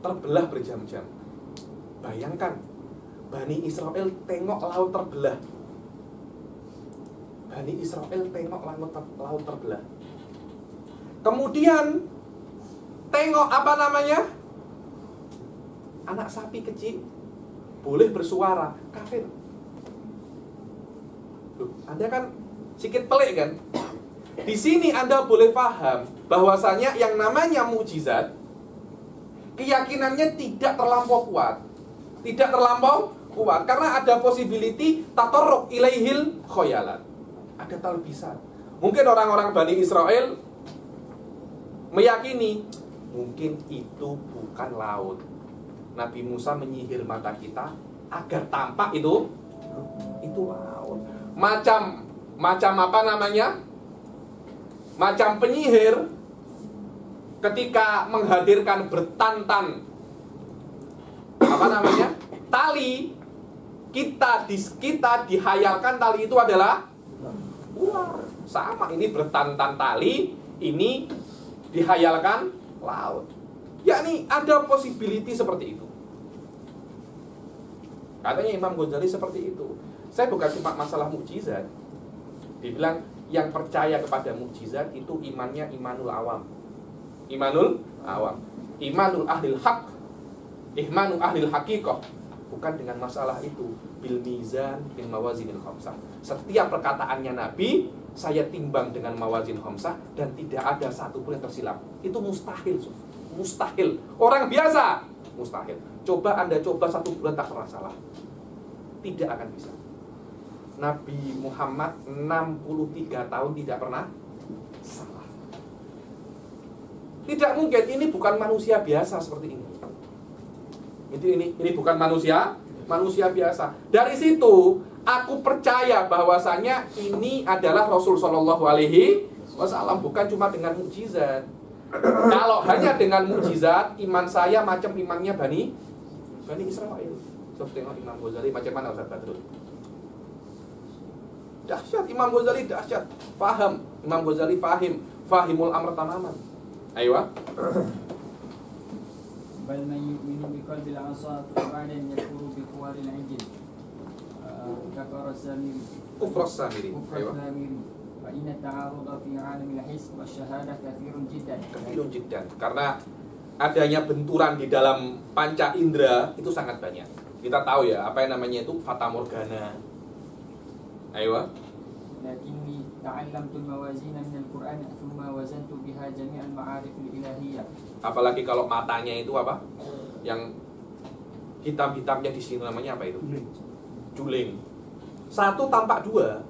terbelah berjam-jam. Bayangkan, Bani Israel tengok laut terbelah. Bani Israel tengok laut terbelah. Kemudian tengok apa namanya? Anak sapi kecil boleh bersuara, kafir. Loh, Anda kan sedikit pelik kan? Di sini Anda boleh paham bahwasanya yang namanya mukjizat keyakinannya tidak terlampau kuat. Tidak terlampau kuat karena ada possibility tatarruk ilaihil khoyalat. Ada talbisan. Mungkin orang-orang Bani Israel meyakini mungkin itu bukan laut. Nabi Musa menyihir mata kita agar tampak itu laut. Macam apa namanya? Macam penyihir ketika menghadirkan bertantan apa namanya? Tali, kita dihayalkan tali itu adalah ular. Sama, ini bertantan tali, ini dihayalkan laut. Yakni ada possibility seperti itu. Katanya Imam Ghazali seperti itu. Saya bukan cuma masalah mukjizat. Dibilang yang percaya kepada mukjizat itu imannya imanul awam. Imanul awam. Imanul ahlil haq. Ihmanu ahlil haqiqah. Bukan dengan masalah itu. Bil mizan bin mawazinil khamsah. Setiap perkataannya Nabi saya timbang dengan mawazin khamsah dan tidak ada satu pun yang tersilap. Itu mustahil, mustahil. Orang biasa mustahil. Coba Anda coba 1 bulan tak pernah salah. Tidak akan bisa. Nabi Muhammad 63 tahun tidak pernah salah. Tidak mungkin, ini bukan manusia biasa seperti ini. Ini bukan manusia biasa. Dari situ aku percaya bahwasanya ini adalah Rasul Shallallahu Alaihi Wasallam, bukan cuma dengan mukjizat. Kalau hanya dengan mukjizat, iman saya macam imannya Bani Israel. Coba tengok Imam Ghazali macam mana Ustaz Badrul. Dahsyat Imam Ghazali, dahsyat. Faham Imam Ghazali, fahimul amr tamaman. Ayo. بل من يؤمن بقلب العصا فعلا يكفر بقوار العجل كفر السامري كفر السامري أيوة فإن التعارض في عالم الحس والشهادة كثير جدا karena adanya benturan di dalam panca indera itu sangat banyak. Kita tahu ya apa yang namanya itu fata morgana. Ayo. لكني تعلمت الموازين من القرآن ثم وزنت بها جميع المعارف الإلهية. Apalagi kalau matanya itu apa? Yang hitam-hitamnya di sini namanya apa itu? Juling. Satu tampak dua.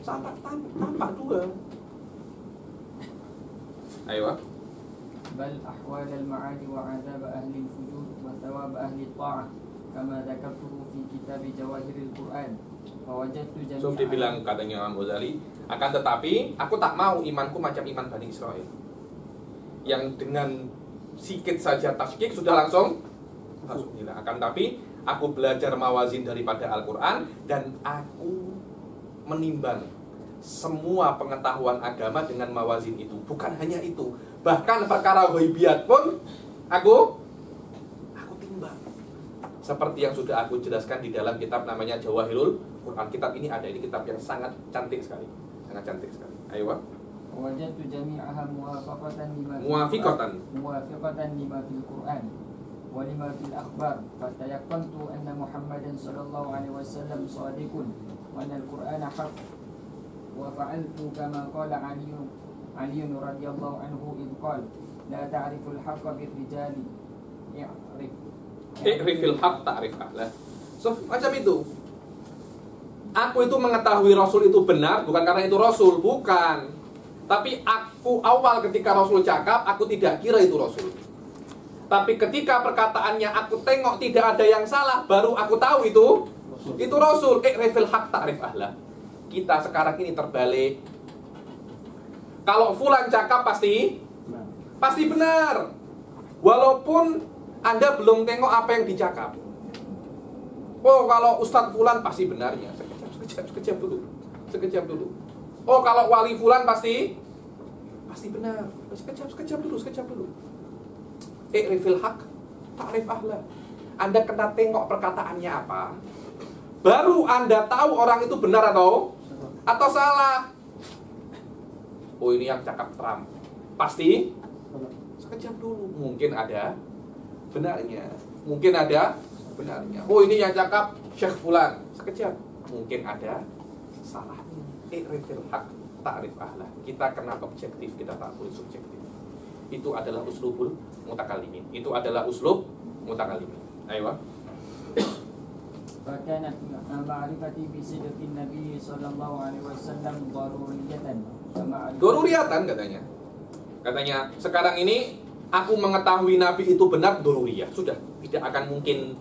Tampak dua. Ayo. بل أحوال المعاد وعذاب أهل الفجور وثواب أهل الطاعة كما ذكرته في كتاب جواهر القرآن. So dibilang katanya Imam Ghazali, akan tetapi aku tak mau imanku macam iman Bani Israel yang dengan sikit saja taskik sudah langsung gila. Akan tapi aku belajar mawazin daripada Al-Quran dan aku menimbang semua pengetahuan agama dengan mawazin itu. Bukan hanya itu, bahkan perkara ghaibiyat pun aku timbang. Seperti yang sudah aku jelaskan di dalam kitab namanya Jawahirul Quran. Kitab ini ada, ini kitab yang sangat cantik sekali. Ayo. Wajadtu jami'aha muwafiqatan lima fil Quran wa lima fil akhbar fatayaqantu anna Muhammadan sallallahu alaihi wasallam shadiqun wa anna al-Qur'ana haqq wa fa'altu kama qala Ali radhiyallahu anhu id qala la ta'rifu al-haqqa bir-rijali i'rifil haqq ta'rif ahlah. So macam itu. Aku itu mengetahui Rasul itu benar bukan karena itu Rasul, bukan. Tapi aku awal ketika Rasul cakap, aku tidak kira itu Rasul. Tapi ketika perkataannya aku tengok tidak ada yang salah, baru aku tahu itu Rasul. I'rifil haqq ta'rif ahlah. Kita sekarang ini terbalik. Kalau fulan cakap pasti benar. Walaupun Anda belum tengok apa yang dicakap. Oh, kalau Ustadz fulan pasti benarnya. Sekejap dulu. Oh, kalau wali fulan pasti benar. Sekejap dulu. I'rifil haq ta'rif ahla. Anda kena tengok perkataannya apa, baru Anda tahu orang itu benar atau salah. Oh, ini yang cakap Trump, pasti sekejap dulu, mungkin ada benarnya, mungkin ada benarnya. Oh, ini yang cakap Syekh Fulan, sekejap, mungkin ada salahnya. I'rifil haq ta'rif ahla. Kita kena objektif, kita tak boleh subjektif. Itu adalah uslubul mutakalimin. Itu adalah uslub mutakalimin. Ayo. فكانت معرفتي بصدق النبي صلى الله عليه وسلم Doruriyatan katanya. Katanya, sekarang ini aku mengetahui Nabi itu benar doruriyah. Sudah, tidak akan mungkin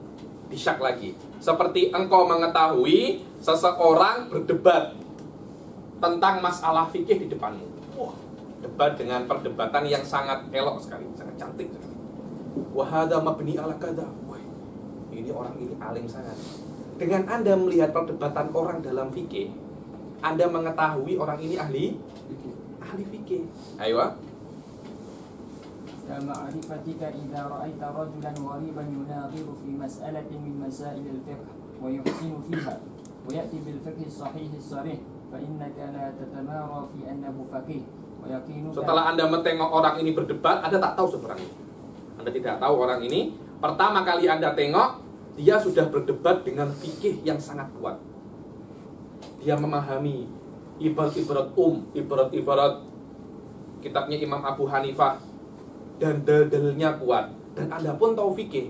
disyak lagi. Seperti engkau mengetahui seseorang berdebat tentang masalah fikih di depanmu. Wah, debat dengan perdebatan yang sangat elok sekali, sangat cantik sekali. Wahada mabni ala kada. Wah, ini orang ini alim sangat. Dengan Anda melihat perdebatan orang dalam fikih, Anda mengetahui orang ini ahli fikih. Ayo. كمعرفتك إذا رأيت رجلا غريبا يناظر في مسألة من مسائل الفقه ويحسن فيها ويأتي بالفقه الصحيح الصريح فإنك لا تتمارى في أنه فقيه ويقينك. Setelah Anda mentengok orang ini berdebat, Anda tak tahu seorang ini. Anda tidak tahu orang ini. Pertama kali Anda tengok, dia sudah berdebat dengan fikih yang sangat kuat. Dia memahami ibarat kitabnya Imam Abu Hanifah, dan dalilnya kuat. Dan Anda pun tahu fikih.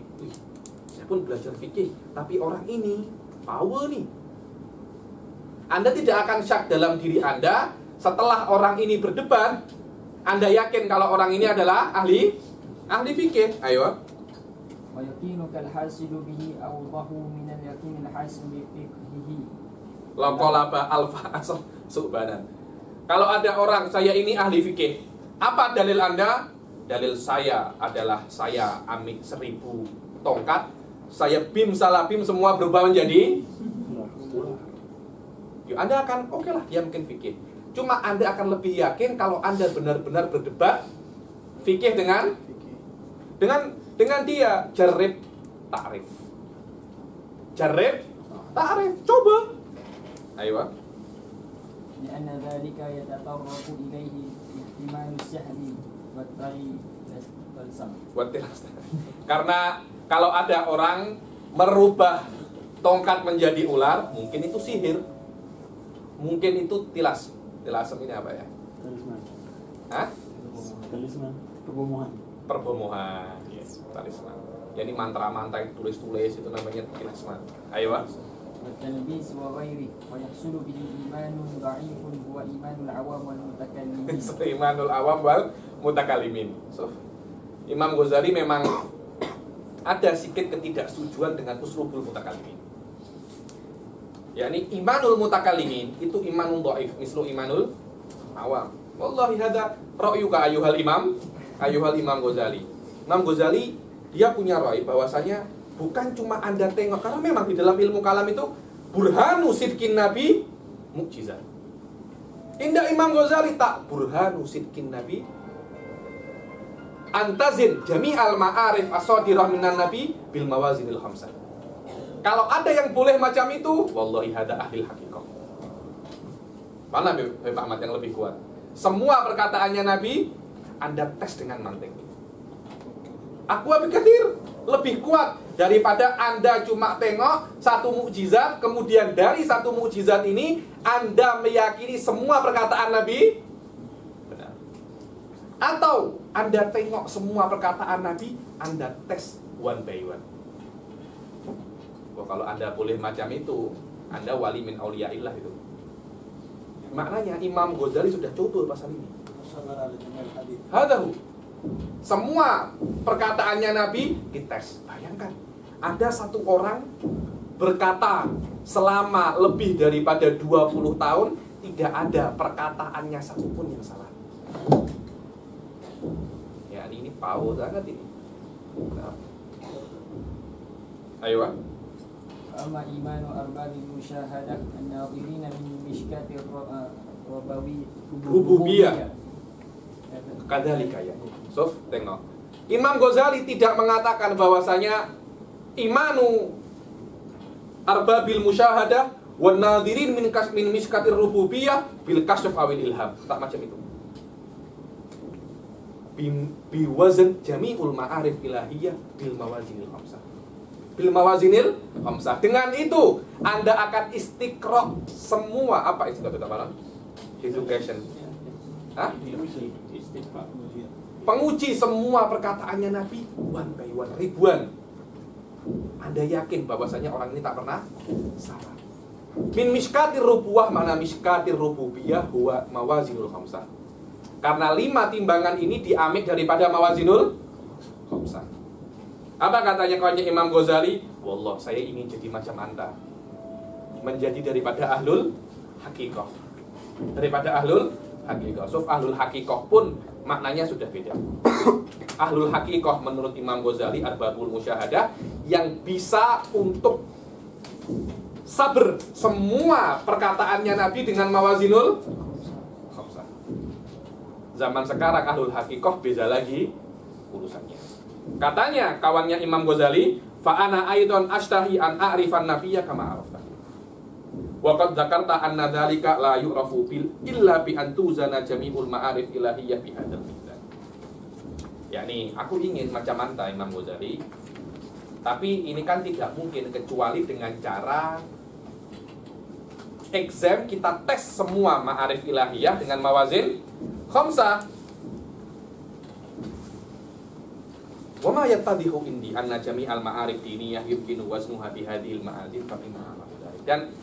Saya pun belajar fikih, tapi orang ini power nih. Anda tidak akan syak dalam diri Anda. Setelah orang ini berdebat, Anda yakin kalau orang ini adalah ahli fikih. Ayo. ويقينك الحاصل به أوضح من اليقين الحاصل بفقهه. Lokolaba alfa asal subhanan. Kalau ada orang, saya ini ahli fikih, apa dalil Anda? Dalil saya adalah saya ambil 1000 tongkat, saya bim salah bim semua berubah menjadi ular. Yuk, Anda akan oke lah, dia mungkin fikih. Cuma Anda akan lebih yakin kalau Anda benar-benar berdebat fikih dengan dia. Jarib ta'rif. Coba. Ayo. لأن ذلك يتطرق إليه احتمال السحر والتلسم. Karena kalau ada orang merubah tongkat menjadi ular, mungkin itu sihir, mungkin itu tilas. Tilasem ini apa ya? Talisman. Hah? Talisman. Perbomohan. Yes, talisman. Jadi mantra-mantra itu tulis-tulis itu namanya talisman. Ayo, Pak. والتلبيس وغيره ويحصل به إيمان ضعيف هو إيمان العوام والمتكلمين. Imanul awam wal mutakalimin. So, Imam Ghazali memang ada sedikit ketidaksetujuan dengan uslubul mutakalimin. Yani imanul mutakalimin itu imanul dhaif, mislu imanul awam. Wallahi hada ra'yuka ayuhal imam Ghazali. Imam Ghazali dia punya ra'y bahwasanya bukan cuma Anda tengok, karena memang di dalam ilmu kalam itu burhanu sidqin nabi mukjizat. Indah Imam Ghazali tak burhanu sidqin nabi antazin jami'al ma'arif as-sadirah minan nabi bil mawazinil khamsah. Kalau ada yang boleh macam itu, wallahi hada ahlil haqiqah. Mana Pak Ahmad yang lebih kuat? Semua perkataannya Nabi Anda tes dengan mantik. Aku Abi Katsir lebih kuat daripada Anda cuma tengok satu mukjizat, kemudian dari satu mukjizat ini Anda meyakini semua perkataan Nabi benar. Atau Anda tengok semua perkataan Nabi, Anda tes one by one. Wah, kalau Anda boleh macam itu, Anda wali min auliyaillah itu. Maknanya Imam Ghazali sudah coba pasal ini. Hadahu. Semua perkataannya Nabi dites. Bayangkan, ada satu orang berkata selama lebih daripada 20 tahun tidak ada perkataannya satupun yang salah. Ya, ini power sangat ini. Nah. Ayo, Pak. أما إيمان أرباب المشاهدة الناظرين من مشكاة rububiyah. Kadzalika ya. Sof, tengok. Imam Ghazali tidak mengatakan bahwasanya imanu arbabil musyahadah wan nadirin min miskatir rububiyah bil kasyaf awil ilham. Tak macam itu. Biwazan jami'ul ma'arif ilahiyah bil mawazinil khamsah. Bil mawazinil khamsah. Dengan itu Anda akan istiqra semua apa istiqra itu apa? Education. Hah? Penguji semua perkataannya Nabi one by one, ribuan. Anda yakin bahwasanya orang ini tak pernah salah. Min miskatir rubuwah, mana miskatir rububiyah huwa mawazinul khamsah. Karena 5 timbangan ini diambil daripada mawazinul khamsah. Apa katanya kawannya Imam Ghazali? Wallah, saya ingin jadi macam Anda. Menjadi daripada ahlul hakikoh. Daripada ahlul hakikoh. So, ahlul hakikoh pun maknanya sudah beda. Ahlul hakikoh menurut Imam Ghazali arbabul musyahadah yang bisa untuk sabar semua perkataannya Nabi dengan mawazinul khamsah. Zaman sekarang ahlul hakikoh beda lagi urusannya. Katanya kawannya Imam Ghazali, fa ana aidan ashtahi an a'rifan nabiyya kama arafta. Wa qad dzakarta anna dzalika la yu'rafu bil illa bi an tuzana jami'ul ma'arif ilahiyyah bi hadzal mizan. Yakni aku ingin macam Anta Imam Ghazali, tapi ini kan tidak mungkin kecuali dengan cara exam kita tes semua ma'arif ilahiyah dengan mawazin khamsah. Wa ma yattadihu indi anna jami'al ma'arif diniyah yumkinu waznuha bi hadhil ma'azin fa bima. Dan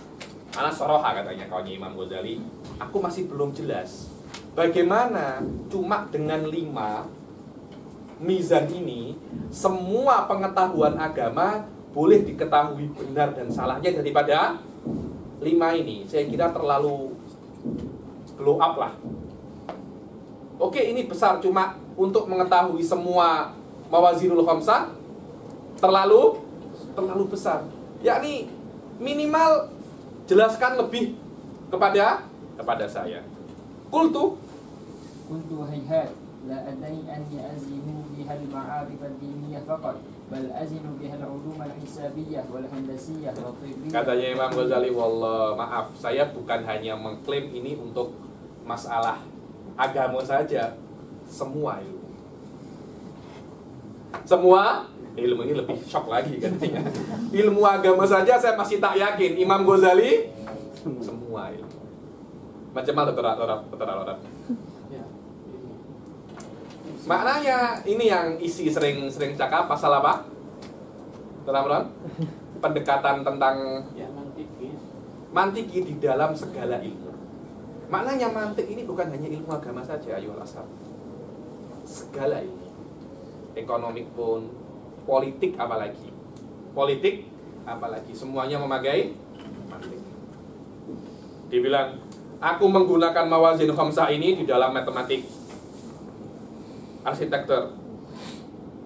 ana soroha katanya kawannya Imam Ghazali, aku masih belum jelas bagaimana cuma dengan 5 mizan ini semua pengetahuan agama boleh diketahui benar dan salahnya daripada 5 ini. Saya kira terlalu blow up lah. Oke, ini besar, cuma untuk mengetahui semua mawazinul khamsah terlalu besar. Yakni minimal jelaskan lebih kepada saya. Qultu hayhat la adai an ya'zimu biha al-ma'arif ad-diniyah faqat bal azinu biha al-ulum al-hisabiyah wal handasiyah wa tibbiyah. Katanya Imam Ghazali, wallah maaf, saya bukan hanya mengklaim ini untuk masalah agama saja, semua ilmu ini lebih shock lagi katanya. Ilmu agama saja saya masih tak yakin. Imam Ghazali semua ilmu. Macam mana terang. Maknanya ini yang isi sering cakap pasal apa? Terang. Pendekatan tentang mantiki di dalam segala ilmu. Maknanya mantik ini bukan hanya ilmu agama saja, ayo asal. Segala ilmu. Ekonomik pun, politik apalagi, semuanya memakai mantik. Dibilang, aku menggunakan mawazin khamsah ini di dalam matematik, arsitektur,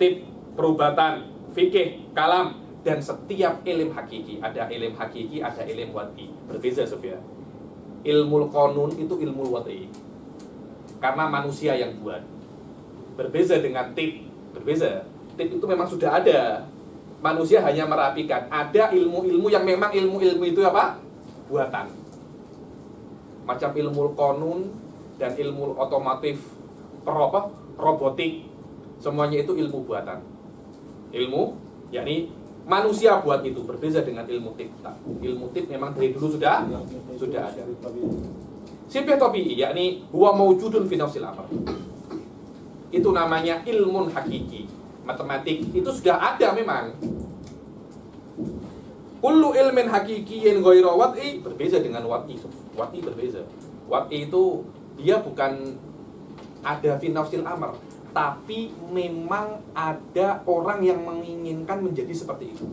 tip, perubatan, fikih, kalam, dan setiap ilmu hakiki. Ada ilmu hakiki, ada ilmu wad'i. Berbeza, Sofia. Ilmu qanun itu ilmu wad'i, karena manusia yang buat. Berbeza dengan tip. Berbeza. Tip itu memang sudah ada. Manusia hanya merapikan. Ada ilmu-ilmu yang memang ilmu-ilmu itu apa? Buatan. Macam ilmu qanun dan ilmu otomotif, robotik. Semuanya itu ilmu buatan. Ilmu, yakni manusia buat itu. Berbeza dengan ilmu tip. Ilmu tip memang dari dulu sudah ada. Sibih tabi'i, yakni huwa mawjudun fi nafsil amr. Itu namanya ilmun hakiki. Matematik itu sudah ada memang. Kullu ilmin hakikiyin ghairu wad'i, berbeza dengan wad'i. Wad'i berbeza. Wad'i itu dia bukan ada fi nafsil amr, tapi memang ada orang yang menginginkan menjadi seperti itu.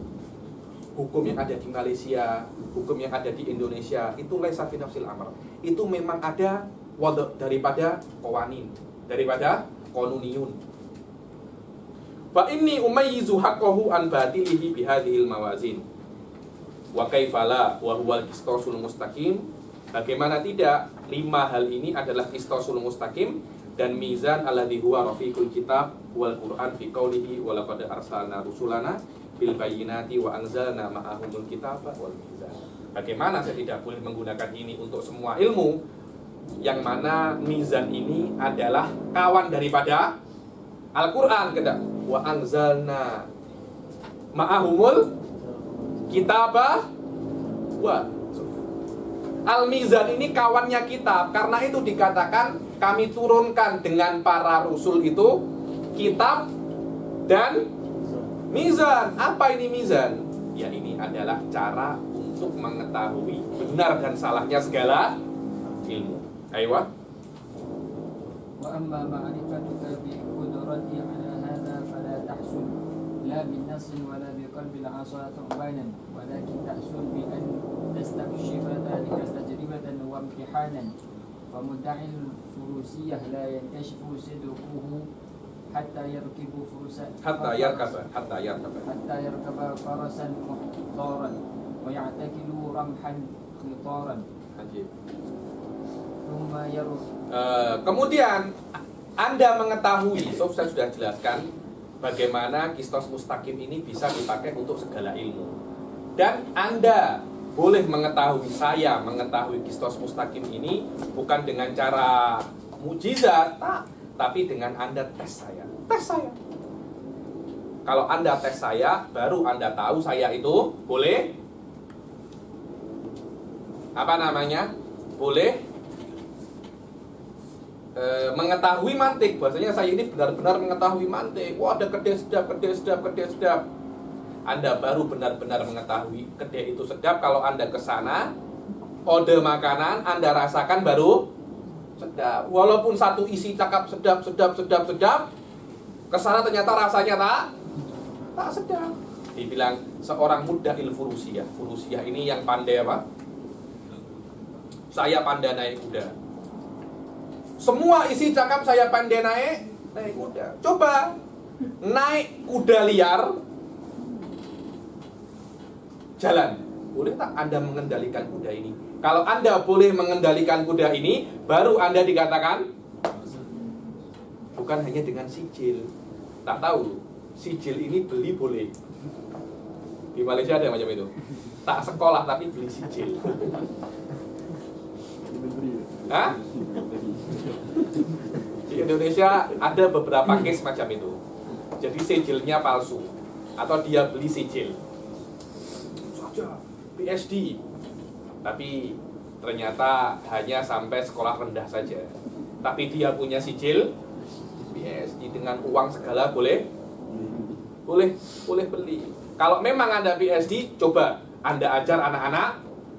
Hukum yang ada di Malaysia, hukum yang ada di Indonesia itu laisa fi nafsil amr. Itu memang ada wad' daripada qawanin, daripada qanuniyun. Fa inni umayyizu haqqahu an batilihi bihadhil mawazin. Wa kaifala wa huwal qistasul mustaqim. Bagaimana tidak, 5 hal ini adalah qistasul mustaqim dan mizan alladhi huwa rafiqul kitab wal Qur'an fi qaulihi wa laqad arsalna rusulana bil bayyinati wa anzalna ma'ahumul kitaba wal mizan. Bagaimana saya tidak boleh menggunakan ini untuk semua ilmu, yang mana mizan ini adalah kawan daripada Al-Qur'an. Kata wa anzalna ma'ahumul kitaba wa Al-Mizan ini kawannya kitab. Karena itu dikatakan kami turunkan dengan para rasul itu kitab dan mizan. Apa ini mizan? Ya, ini adalah cara untuk mengetahui benar dan salahnya segala ilmu. Ayo. Wa amma ma'rifatuka bi qudrati ala hadha fala tahsul la bin nas wa la bi qalbi al-'asa thubanan walakin tahsul bi an tastabshifa dhalika tajribatan wa imtihanan wa mudda'i al-furusiyah la yankashifu sidquhu hatta yarkibu furusan Hatta yarkaba farasan muhtaran wa ya'takilu ramhan khitaran. Kemudian Anda mengetahui, saya sudah jelaskan bagaimana qistos mustaqim ini bisa dipakai untuk segala ilmu. Dan Anda boleh mengetahui, saya mengetahui qistos mustaqim ini bukan dengan cara mukjizat, tapi dengan Anda tes saya. Kalau Anda tes saya, baru Anda tahu saya itu boleh boleh mengetahui mantik. Bahasanya saya ini benar-benar mengetahui mantik. Wah, ada kedai sedap. Anda baru benar-benar mengetahui kedai itu sedap kalau Anda ke sana, ode makanan Anda rasakan baru sedap. Walaupun satu isi cakap sedap, ke sana ternyata rasanya tak sedap. Dibilang seorang mudahil furusiyah. Furusiyah ini yang pandai apa? Saya pandai naik kuda. Semua isi cakap saya pandai naik kuda. Coba naik kuda liar, jalan. Boleh tak Anda mengendalikan kuda ini? Kalau Anda boleh mengendalikan kuda ini, baru Anda dikatakan bukan hanya dengan sijil. Tak tahu, sijil ini beli boleh. Di Malaysia ada macam itu. Tak sekolah tapi beli sijil. Hah? Di Indonesia ada beberapa case macam itu. Jadi sijilnya palsu atau dia beli sijil saja PhD, tapi ternyata hanya sampai sekolah rendah saja. Tapi dia punya sijil PhD, dengan uang segala boleh beli. Kalau memang Anda PhD, coba Anda ajar anak-anak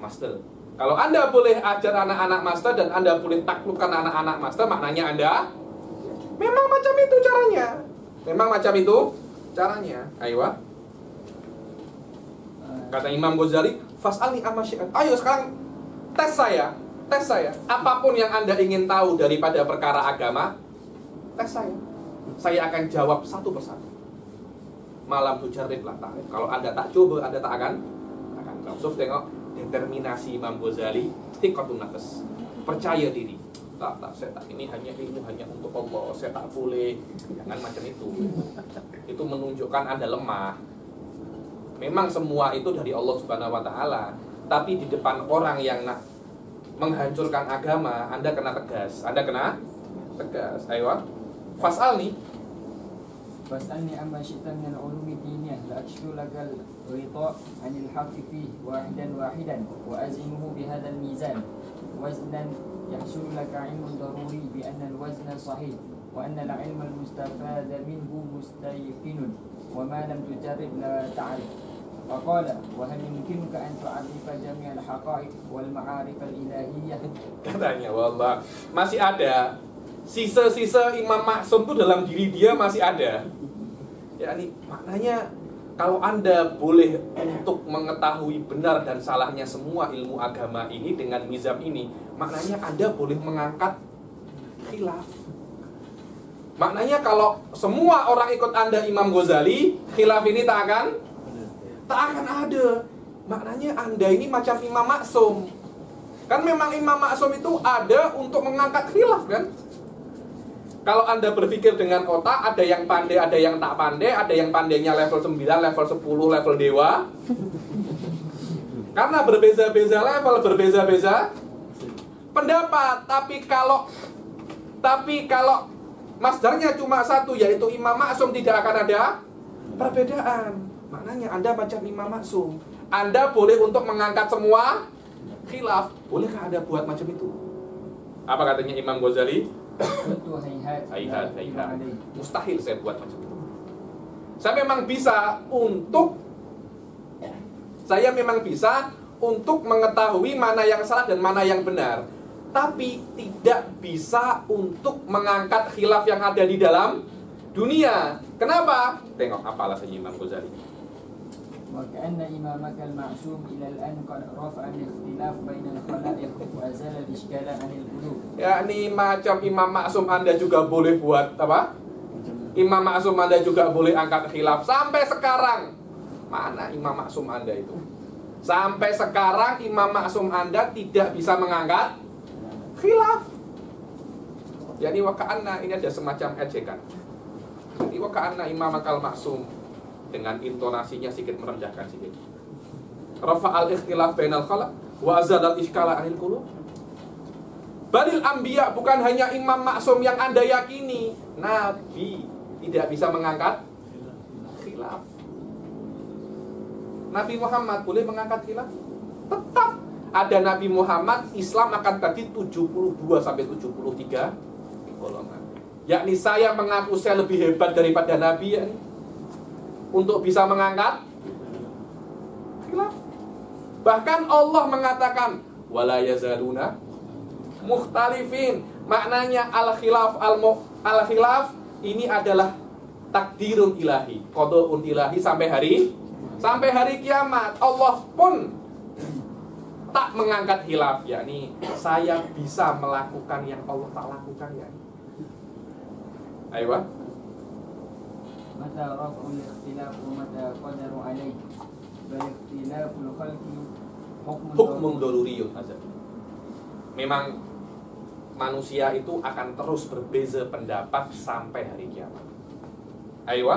master. Kalau Anda boleh ajar anak-anak master dan Anda boleh taklukkan anak-anak master, maknanya Anda memang macam itu caranya. Ayo. Kata Imam Ghazali, fas'alni amma syi'at. Ayo sekarang tes saya. Apapun yang Anda ingin tahu daripada perkara agama, tes saya. Saya akan jawab satu persatu. Malam tujarib lah ta'rif. Kalau Anda tak coba, Anda tak akan tahu. So, tengok determinasi Imam Ghazali, thiqatun nafs, percaya diri. Ini hanya ilmu hanya untuk Allah, saya tak boleh. Jangan macam itu. Itu menunjukkan Anda lemah. Memang semua itu dari Allah Subhanahu wa taala, tapi di depan orang yang nak menghancurkan agama, Anda kena tegas. Ayo. Fas'alni amma syi'ta min al-ulumi diniyah la akshifu laka al-ghita 'anil haqqi fihi wahidan wa azimuhu bi hadzal mizan waznan yahsul laka 'ilmun daruri bi anna al-wazna sahih wa anna al-'ilma al-mustafada minhu mustayqinun wa ma lam tujarrib la ta'rif. Faqala wa hal yumkinuka an tu'arifa jami' al-haqa'iq wal ma'arif al-ilahiyyah. Katanya wallah masih ada sisa-sisa Imam Maksum itu dalam diri dia masih ada. Ya, ini maknanya kalau Anda boleh untuk mengetahui benar dan salahnya semua ilmu agama ini dengan mizan ini, maknanya Anda boleh mengangkat khilaf. Maknanya kalau semua orang ikut Anda Imam Ghazali, khilaf ini tak akan ada. Maknanya Anda ini macam Imam Maksum. Kan memang Imam Maksum itu ada untuk mengangkat khilaf kan? Kalau Anda berpikir dengan otak, ada yang pandai, ada yang tak pandai, ada yang pandainya level 9, level 10, level dewa. Karena berbeza-beza level, berbeza-beza pendapat. Tapi kalau masdarnya cuma satu, yaitu Imam Maksum, tidak akan ada perbedaan. Maknanya Anda macam Imam Maksum. Anda boleh untuk mengangkat semua khilaf. Bolehkah Anda buat macam itu? Apa katanya Imam Ghazali? Hayhat. Mustahil saya buat macam itu. Saya memang bisa untuk mengetahui mana yang salah dan mana yang benar, tapi tidak bisa untuk mengangkat khilaf yang ada di dalam dunia. Kenapa? Tengok apa alasannya Imam Ghazali. وكأن إمامك المعصوم إلى الآن قد رفع الاختلاف بين الخلائق وأزال الإشكال عن القلوب. Yakni macam Imam Maksum Anda juga boleh buat apa? Imam Maksum Anda juga boleh angkat khilaf. Sampai sekarang mana Imam Maksum Anda itu? Sampai sekarang Imam Maksum Anda tidak bisa mengangkat khilaf. Yakni waka'anna, ini ada semacam ejekan. Jadi waka'anna imamakal maksum, dengan intonasinya sedikit merendahkan sedikit. Rafa'al ikhtilaf bainal khalaq wa azadal iskala anil qulub. Balil anbiya, bukan hanya Imam Maksum yang Anda yakini, Nabi tidak bisa mengangkat khilaf. Nabi Muhammad boleh mengangkat khilaf? Tetap ada Nabi Muhammad, Islam akan tadi 72 sampai 73 golongan. Yakni saya mengaku saya lebih hebat daripada Nabi, yakni untuk bisa mengangkat khilaf. Bahkan Allah mengatakan wala yazaluna mukhtalifin. Maknanya al-khilaf ini adalah takdirun ilahi, qadaun ilahi sampai hari kiamat. Allah pun tak mengangkat khilaf, yakni saya bisa melakukan yang Allah tak lakukan, ya. Ayo. متى رفع الاختلاف ومتى قدر عليه بل اختلاف الخلق Hukmun doluriyun aja. Memang manusia itu akan terus berbeza pendapat sampai hari kiamat. Ayo,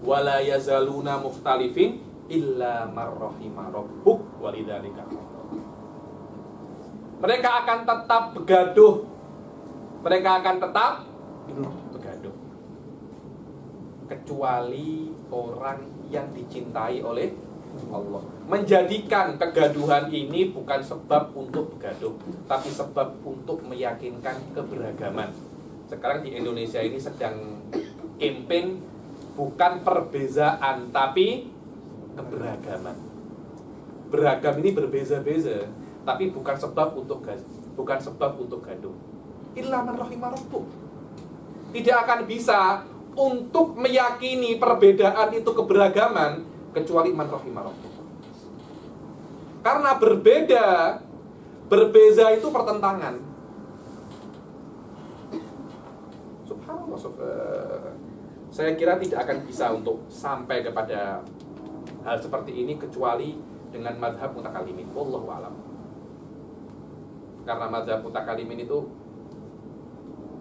wala yazaluna mukhtalifin illa marrahima rabbuk walidzalika. Mereka akan tetap begaduh. Kecuali orang yang dicintai oleh Allah. Menjadikan kegaduhan ini bukan sebab untuk begaduh, tapi sebab untuk meyakinkan keberagaman. Sekarang di Indonesia ini sedang campaign bukan perbezaan, tapi keberagaman. Beragam ini berbeza-beza, tapi bukan sebab untuk gaduh. Illa man rahimah rabbuk. Tidak akan bisa untuk meyakini perbedaan itu keberagaman kecuali man rahimah rabbuk. Karena berbeza itu pertentangan. Subhanallah. Saya kira tidak akan bisa untuk sampai kepada hal seperti ini kecuali dengan mazhab mutakalimin. Wallahu a'lam. Karena mazhab mutakalimin itu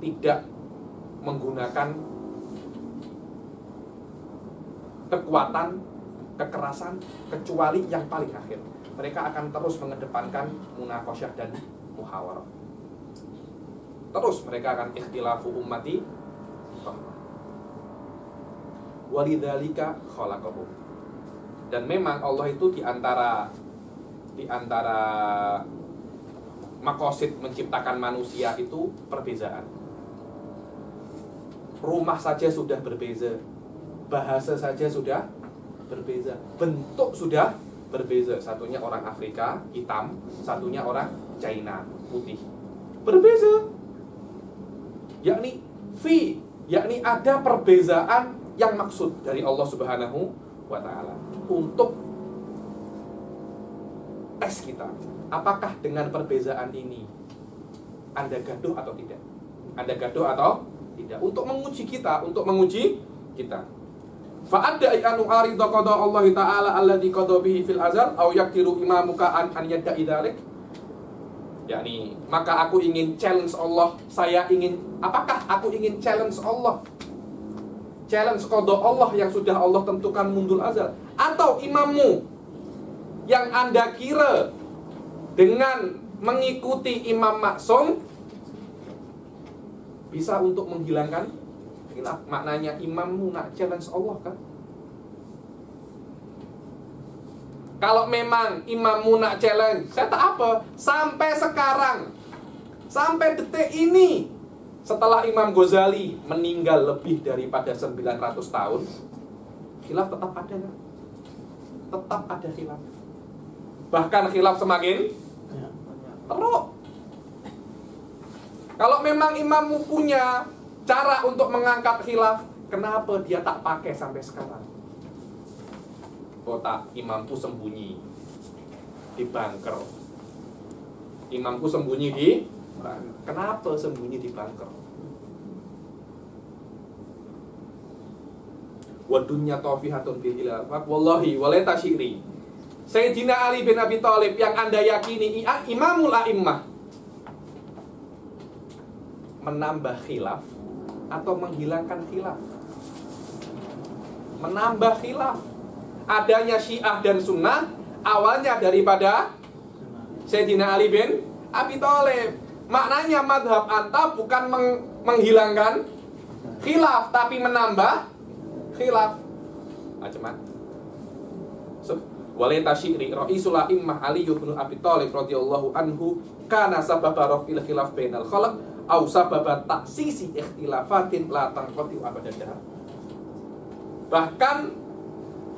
tidak menggunakan kekuatan, kekerasan, kecuali yang paling akhir. Mereka akan terus mengedepankan munaqasyah dan muhawarah. Terus mereka akan ikhtilafu ummati walidzalika khalaqahum. Dan memang Allah itu di antara maqasid menciptakan manusia itu perbezaan. Rumah saja sudah berbeza, bahasa saja sudah berbeza, bentuk sudah berbeza. Satunya orang Afrika hitam, satunya orang China putih. Berbeza. Yakni ada perbezaan yang maksud dari Allah Subhanahu wa taala untuk tes kita. Apakah dengan perbezaan ini Anda gaduh atau tidak? Anda gaduh atau tidak? Untuk menguji kita. Fa'adda anu arida qada Allah taala alladzi qada bihi fil azal aw yaktiru imamuka an yadda'i dzalik. yakni maka aku ingin challenge Allah. Apakah aku ingin challenge Allah? Challenge qada Allah yang sudah Allah tentukan mundul azal, atau imammu yang Anda kira dengan mengikuti imam maksum bisa untuk menghilangkan khilaf? Maknanya imammu nak challenge Allah kan? Kalau memang imammu nak challenge, saya tak apa. Sampai sekarang, sampai detik ini, setelah Imam Ghazali meninggal lebih daripada 900 tahun, khilaf tetap ada kan? Tetap ada khilaf. Bahkan khilaf semakin teruk. Kalau memang imammu punya cara untuk mengangkat khilaf, kenapa dia tak pakai sampai sekarang? Tak, imamku sembunyi di bunker. Imamku sembunyi di bunker. Kenapa sembunyi di bunker? Wa dunya tawfihatun bil khilafah wallahi walata syiri. Sayyidina Ali bin Abi Thalib yang Anda yakini imamul a'immah menambah khilaf atau menghilangkan khilaf? Menambah khilaf. Adanya Syiah dan Sunnah awalnya daripada Sayyidina Ali bin Abi Thalib. Maknanya madhab anta bukan menghilangkan khilaf, tapi menambah khilaf. Macam Waleta Syiri Ra'isul A'immah Ali bin Abi Thalib radhiyallahu anhu kana sababa rafil khilaf bainal khalq au sababa taksisi ikhtilafatin la tanqati abadan. Bahkan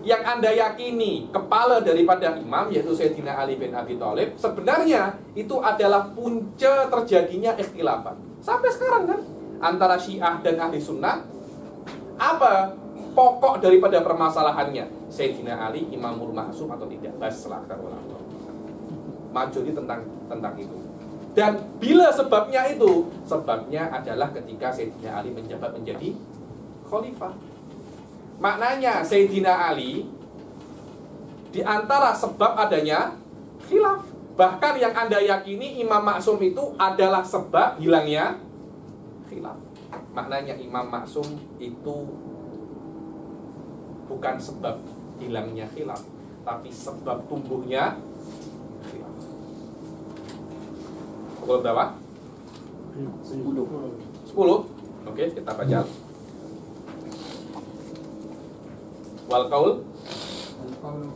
yang Anda yakini kepala daripada imam yaitu Sayyidina Ali bin Abi Thalib, sebenarnya itu adalah punca terjadinya ikhtilafat. Sampai sekarang kan antara Syiah dan Ahli Sunnah, apa pokok daripada permasalahannya? Sayyidina Ali imamul ma'sum atau tidak? Bas selakar ulama. Majuri tentang itu. Dan bila sebabnya itu, sebabnya adalah ketika Sayyidina Ali menjabat menjadi khalifah. Maknanya Sayyidina Ali di antara sebab adanya khilaf. Bahkan yang Anda yakini imam maksum itu adalah sebab hilangnya khilaf. Maknanya imam maksum itu bukan sebab hilangnya khilaf, tapi sebab tumbuhnya khilaf. Pukul berapa? 10. Oke, kita baca. Wal qaul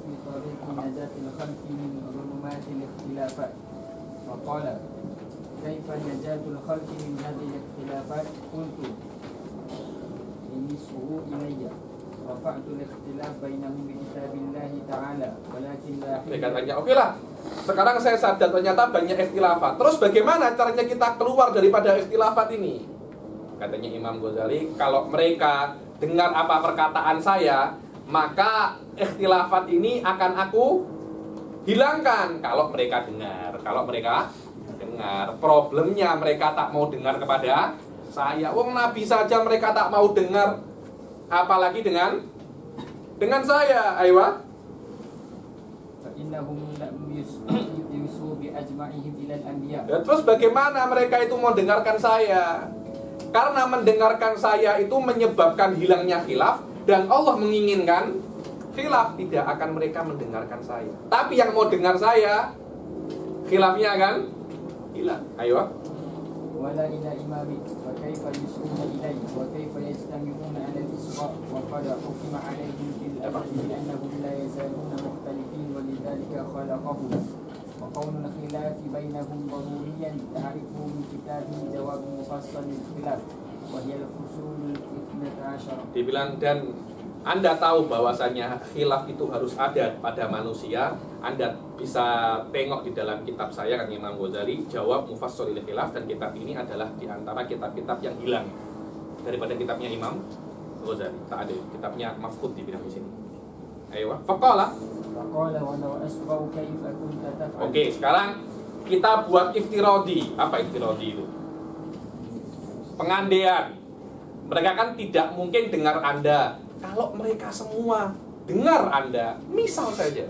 fi tariqi najatil khalqi min dhulumatil ikhtilafat. Wa qala kaifa najatul khalqi min hadhihi ikhtilafat? Qultu inisuhu ilayya rafa'tu al-ikhtilaf bainahum bi kitabillahi ta'ala walakin la katanya oke lah. Sekarang saya sadar ternyata banyak ikhtilafat. Terus bagaimana caranya kita keluar daripada ikhtilafat ini? Katanya Imam Ghazali, kalau mereka dengar apa perkataan saya, maka ikhtilafat ini akan aku hilangkan. Kalau mereka dengar, problemnya mereka tak mau dengar kepada saya. Wong Nabi saja mereka tak mau dengar, apalagi dengan saya. Aywa. Terus bagaimana mereka itu mau dengarkan saya? Karena mendengarkan saya itu menyebabkan hilangnya khilaf. Dan Allah menginginkan khilaf, tidak akan mereka mendengarkan saya. Tapi yang mau dengar saya, khilafnya akan hilang. Ayo. Wala ila imami wa kaifa yusuna ilayhi wa kaifa yastami'una 'ala al-isra' wa qad hukima 'alayhim bil abadi annahum la yazaluna mukhtalifin wa lidhalika khalaqahu wa qawlul khilafi bainahum daruriyan ta'rifu min kitabi jawab mufassal al-khilaf. Dibilang, dan Anda tahu bahwasanya khilaf itu harus ada pada manusia. Anda bisa tengok di dalam kitab saya kan Imam Ghazali, Jawab Mufassalil Khilaf, dan kitab ini adalah di antara kitab-kitab yang hilang daripada kitabnya Imam Ghazali. Tak ada kitabnya mafqud di bidang di sini. Ayo, faqala. Oke, sekarang kita buat iftiradi. Apa iftiradi itu? Pengandaian. Mereka kan tidak mungkin dengar Anda. Kalau mereka semua dengar Anda, misal saja,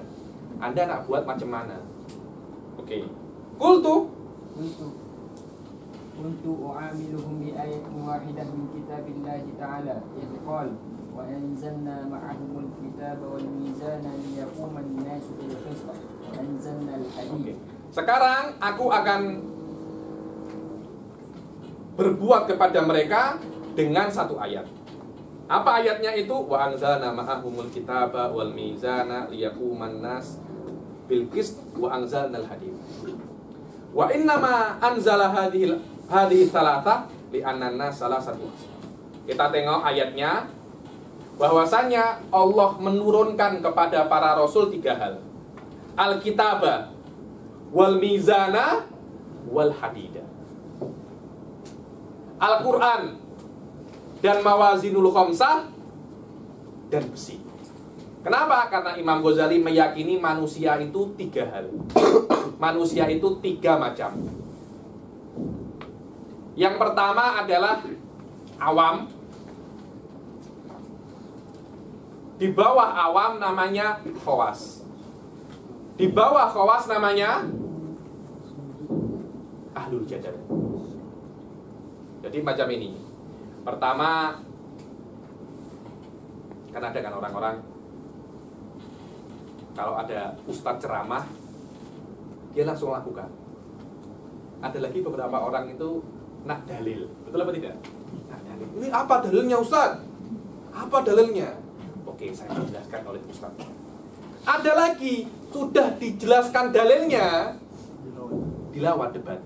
Anda nak buat macam mana? Oke. Qultu, كنت أعاملهم بآية واحدة من كتاب الله تعالى إذ قال وأنزلنا معهم الكتاب والميزان ليقوم الناس بالقسط وأنزلنا الحديد. Sekarang aku akan berbuat kepada mereka dengan satu ayat. Apa ayatnya itu? Wa anzalna ma'ahumul kitaba wal mizana liyaquman nas bil qist wa anzalnal hadid. Wa innama anzala hadhihi thalatha li anna nas salasatu. Kita tengok ayatnya, bahwasanya Allah menurunkan kepada para rasul 3 hal. Al-kitaba wal mizana wal hadida. Al-Quran dan mawazinul khamsah dan besi. Kenapa? Karena Imam Ghazali meyakini manusia itu 3 hal. Manusia itu 3 macam. Yang pertama adalah awam. Di bawah awam namanya khawas. Di bawah khawas namanya ahlul jadal. Jadi macam ini. Pertama, kan ada kan orang-orang kalau ada ustadz ceramah, dia langsung lakukan. Ada lagi beberapa orang itu nak dalil. Betul apa tidak? Nak dalil. Ini apa dalilnya ustadz? Apa dalilnya? Oke, saya jelaskan oleh ustadz. Ada lagi, sudah dijelaskan dalilnya, dilawan debat.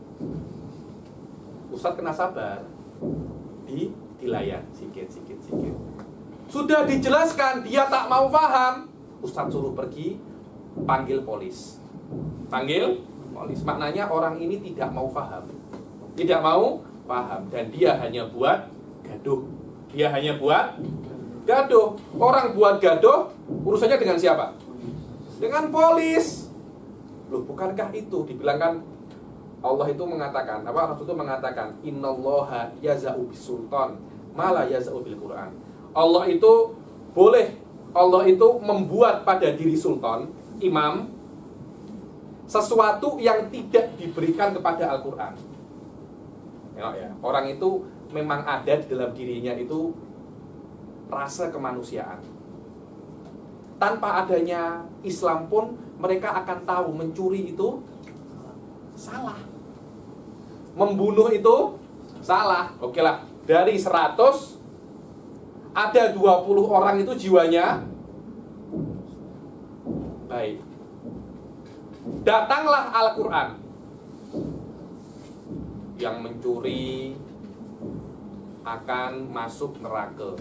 Ustadz kena sabar, dilayan sikit. Sudah dijelaskan, dia tak mau paham, Ustadz suruh pergi, panggil polis. Panggil polis, maknanya orang ini tidak mau paham. Tidak mau paham, dan dia hanya buat gaduh. Dia hanya buat gaduh. Orang buat gaduh, urusannya dengan siapa? Dengan polis. Loh, bukankah itu dibilangkan Allah itu mengatakan, Rasul itu mengatakan, innallaha yaza'u bisultan mala yaza'u bil Quran. Allah itu boleh, Allah itu membuat pada diri sultan, imam, sesuatu yang tidak diberikan kepada Al-Quran. Ya, orang itu memang ada di dalam dirinya itu rasa kemanusiaan. Tanpa adanya Islam pun mereka akan tahu mencuri itu salah, membunuh itu salah. Oke lah, dari 100 ada 20 orang itu jiwanya baik. Datanglah Al-Quran, yang mencuri akan masuk neraka.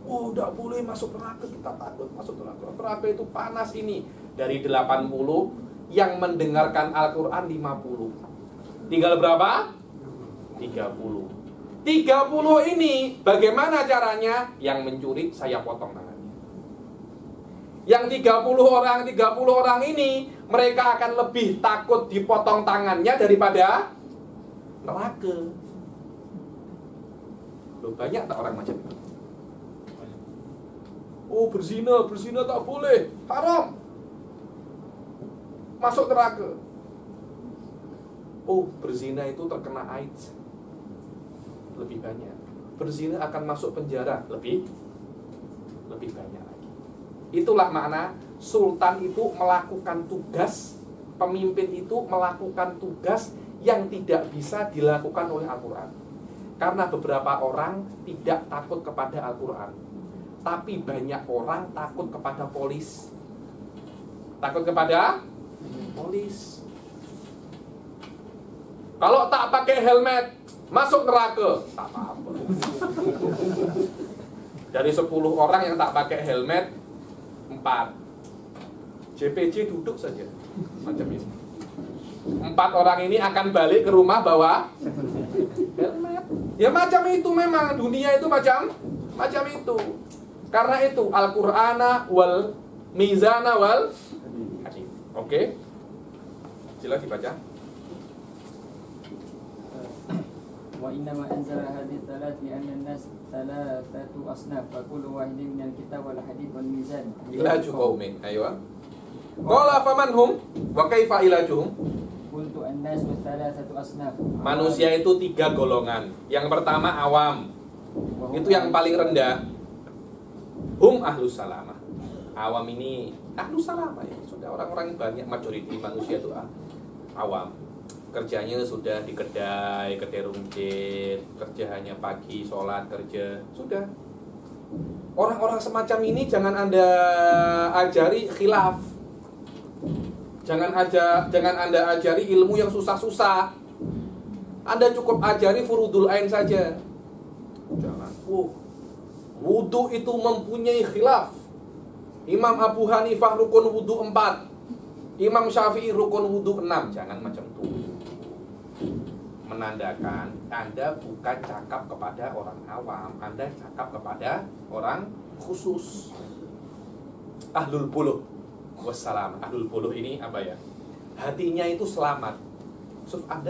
Oh, tidak boleh masuk neraka, kita takut masuk neraka. Neraka itu panas ini. Dari 80 yang mendengarkan Al-Quran 50. Tinggal berapa? 30. 30 ini bagaimana caranya? Yang mencuri saya potong tangannya. Yang 30 orang ini mereka akan lebih takut dipotong tangannya daripada neraka. Loh, banyak tak orang macam itu? Oh, berzina tak boleh, haram, masuk neraka. Oh, berzina itu terkena AIDS, lebih banyak. Berzina akan masuk penjara, lebih banyak lagi. Itulah makna sultan itu melakukan tugas, pemimpin itu melakukan tugas yang tidak bisa dilakukan oleh Al-Quran. Karena beberapa orang tidak takut kepada Al-Quran, tapi banyak orang takut kepada polis. Takut kepada polis. Kalau tak pakai helmet, masuk neraka. Tak apa-apa. Dari 10 orang yang tak pakai helmet, 4 JPJ duduk saja. Macam ini. 4 orang ini akan balik ke rumah bawa helmet. Ya macam itu memang. Dunia itu macam itu. Karena itu Al-Qur'ana wal mizana wal hadid. Oke. Sila dibaca. Wa innama anzala hadhihi thalath li anna an-nas thalathatu asnaf fa kullu wahidin min al-kitab wal hadid wal mizan Ilaju qaumin. Ayo. Qala faman hum wa kaifa ilajuhum? Qultu an الناس ثلاثة أصناف. Manusia itu 3 golongan. Yang pertama awam. Itu yang paling rendah. Hum ahlus salamah. Awam ini ahlus salamah ya. Sudah orang-orang banyak, majoriti manusia itu awam. Kerjanya sudah di kedai runcit, kerja hanya pagi, sholat, kerja, sudah. Orang-orang semacam ini jangan Anda ajari khilaf. Jangan Anda ajari ilmu yang susah-susah. Anda cukup ajari furudul ain saja. Jangan. Wudu itu mempunyai khilaf. Imam Abu Hanifah rukun wudu 4. Imam Syafi'i rukun wudu 6. Jangan macam itu. Menandakan Anda bukan cakap kepada orang awam, Anda cakap kepada orang khusus. Ahlul buluh wassalam. Ahlul buluh ini apa ya? Hatinya itu selamat.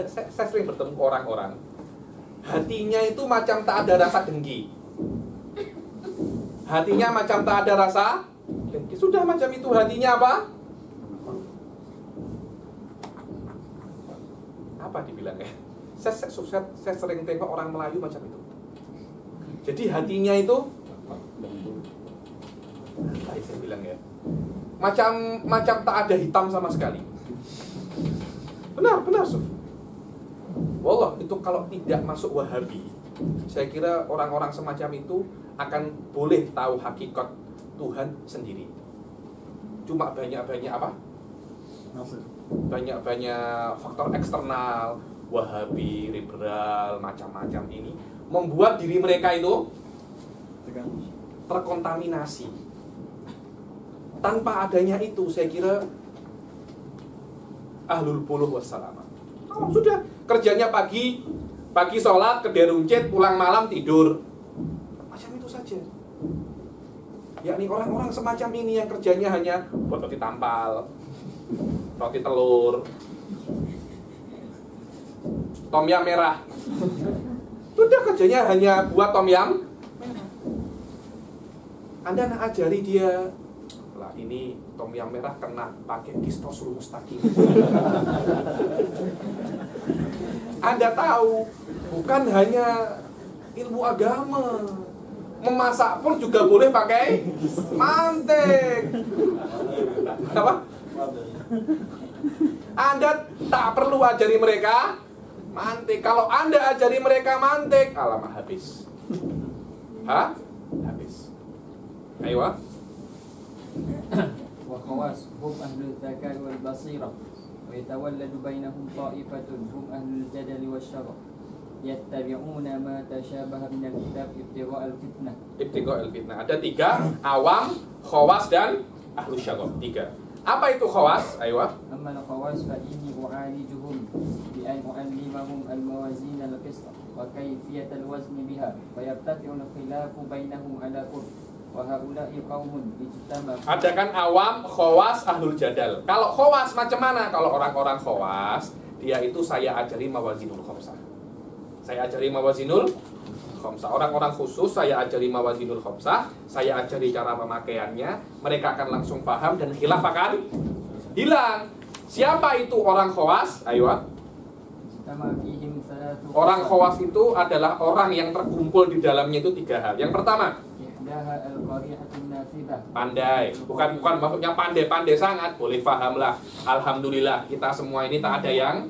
Saya sering bertemu orang-orang, hatinya itu macam tak ada rasa dengki. Hatinya macam tak ada rasa dengki. Sudah macam itu hatinya apa? Apa dibilangnya? Saya sering tengok orang Melayu macam itu. Jadi hatinya itu apa saya bilang ya? Macam tak ada hitam sama sekali. Benar, Suf. Wallah, itu kalau tidak masuk Wahabi, saya kira orang-orang semacam itu akan boleh tahu hakikat Tuhan sendiri. Cuma banyak-banyak apa? Banyak-banyak faktor eksternal, Wahabi, liberal, macam-macam ini membuat diri mereka itu terkontaminasi. Tanpa adanya itu, saya kira ahlul buluh wassalam. Oh, sudah kerjanya pagi sholat, kedai runcit, pulang malam tidur. Macam itu saja. Yakni orang-orang semacam ini yang kerjanya hanya buat roti tampal, roti telur, tom yam merah. Sudah kerjanya hanya buat tom yam merah. Anda nak ajari dia, lah ini tom yam merah kena pakai kistosul mustaqim. Anda tahu, bukan hanya ilmu agama, memasak pun juga boleh pakai mantek. Apa? Anda tak perlu ajari mereka mantek. Kalau Anda ajari mereka mantek, alamak habis. Habis. Ayo. وخواص هم أهل الذكاء والبصيرة ويتولد بينهم طائفة هم أهل الجدل والشغب يتبعون ما تشابه من الكتاب ابتغاء الفتنة. Ibtigha al-fitnah. Ada 3, awam, khawas dan ahlu syagab. 3. Apa itu khawas? Ayo. أما الخواص فإني أعالجهم بأن أعلمهم الموازين القسط وكيفية الوزن بها فيرتفع الخلاف بينهم على قرب وهؤلاء قوم اجتمعوا. Ada kan awam, khawas, ahlul jadal. Kalau khawas macam mana? Kalau orang-orang khawas, dia itu saya ajari mawazinul khamsah. Saya ajari mawazinul khamsah. Orang-orang khusus saya ajari mawazinul khamsah, saya ajari cara pemakaiannya, mereka akan langsung paham dan khilaf akan hilang. Siapa itu orang khawas? Ayo. Orang khawas itu adalah orang yang terkumpul di dalamnya itu 3 hal. Yang pertama, pandai. Bukan maksudnya pandai sangat, boleh paham lah. Alhamdulillah, kita semua ini tak ada yang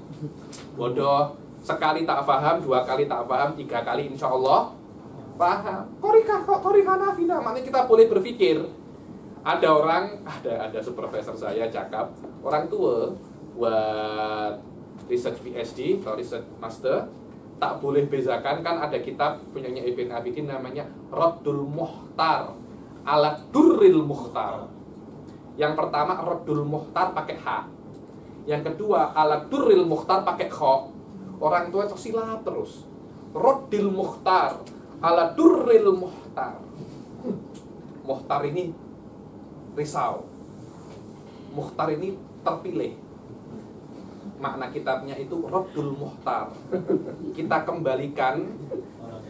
bodoh. Sekali tak paham, 2 kali tak paham, 3 kali insya Allah paham. Korika nafida, maknanya kita boleh berpikir. Ada orang, ada supervisor saya cakap, orang tua buat research PhD atau research master, tak boleh bezakan, kan ada kitab punyanya Ibn Abidin namanya Raddul Muhtar ala Durril Muhtar. Yang pertama Raddul Muhtar pakai H, yang kedua ala Durril Muhtar pakai Kho. Orang tua tersilap terus. Raddul Muhtar ala Durril Muhtar. Muhtar ini risau, Muhtar ini terpilih. Makna kitabnya itu Raddul Muhtar. Kita kembalikan,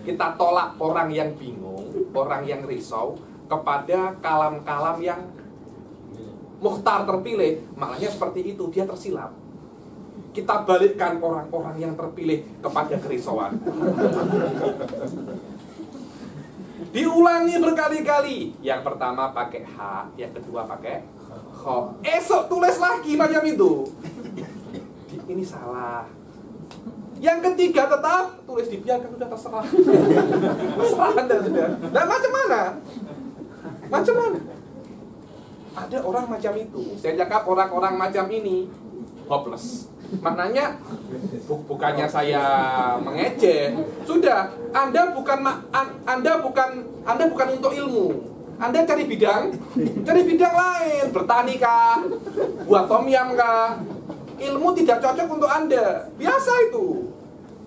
kita tolak orang yang bingung, orang yang risau kepada kalam-kalam yang Muhtar terpilih. Maknanya seperti itu, dia tersilap. kita balikkan orang-orang yang terpilih kepada kerisauan. Diulangi berkali-kali. Yang pertama pakai H, yang kedua pakai Kho. Esok tulis lagi macam itu. Ini salah. Yang ketiga tetap tulis, dibiarkan, udah terserah. Terserah Anda sudah. Nah, macam mana? Macam mana? Ada orang macam itu. Saya cakap orang-orang macam ini hopeless. Maknanya bukannya saya mengejek. Sudah, Anda bukan untuk ilmu. Anda cari bidang lain, bertani kah? Buat tom yum kah? Ilmu tidak cocok untuk Anda. Biasa itu.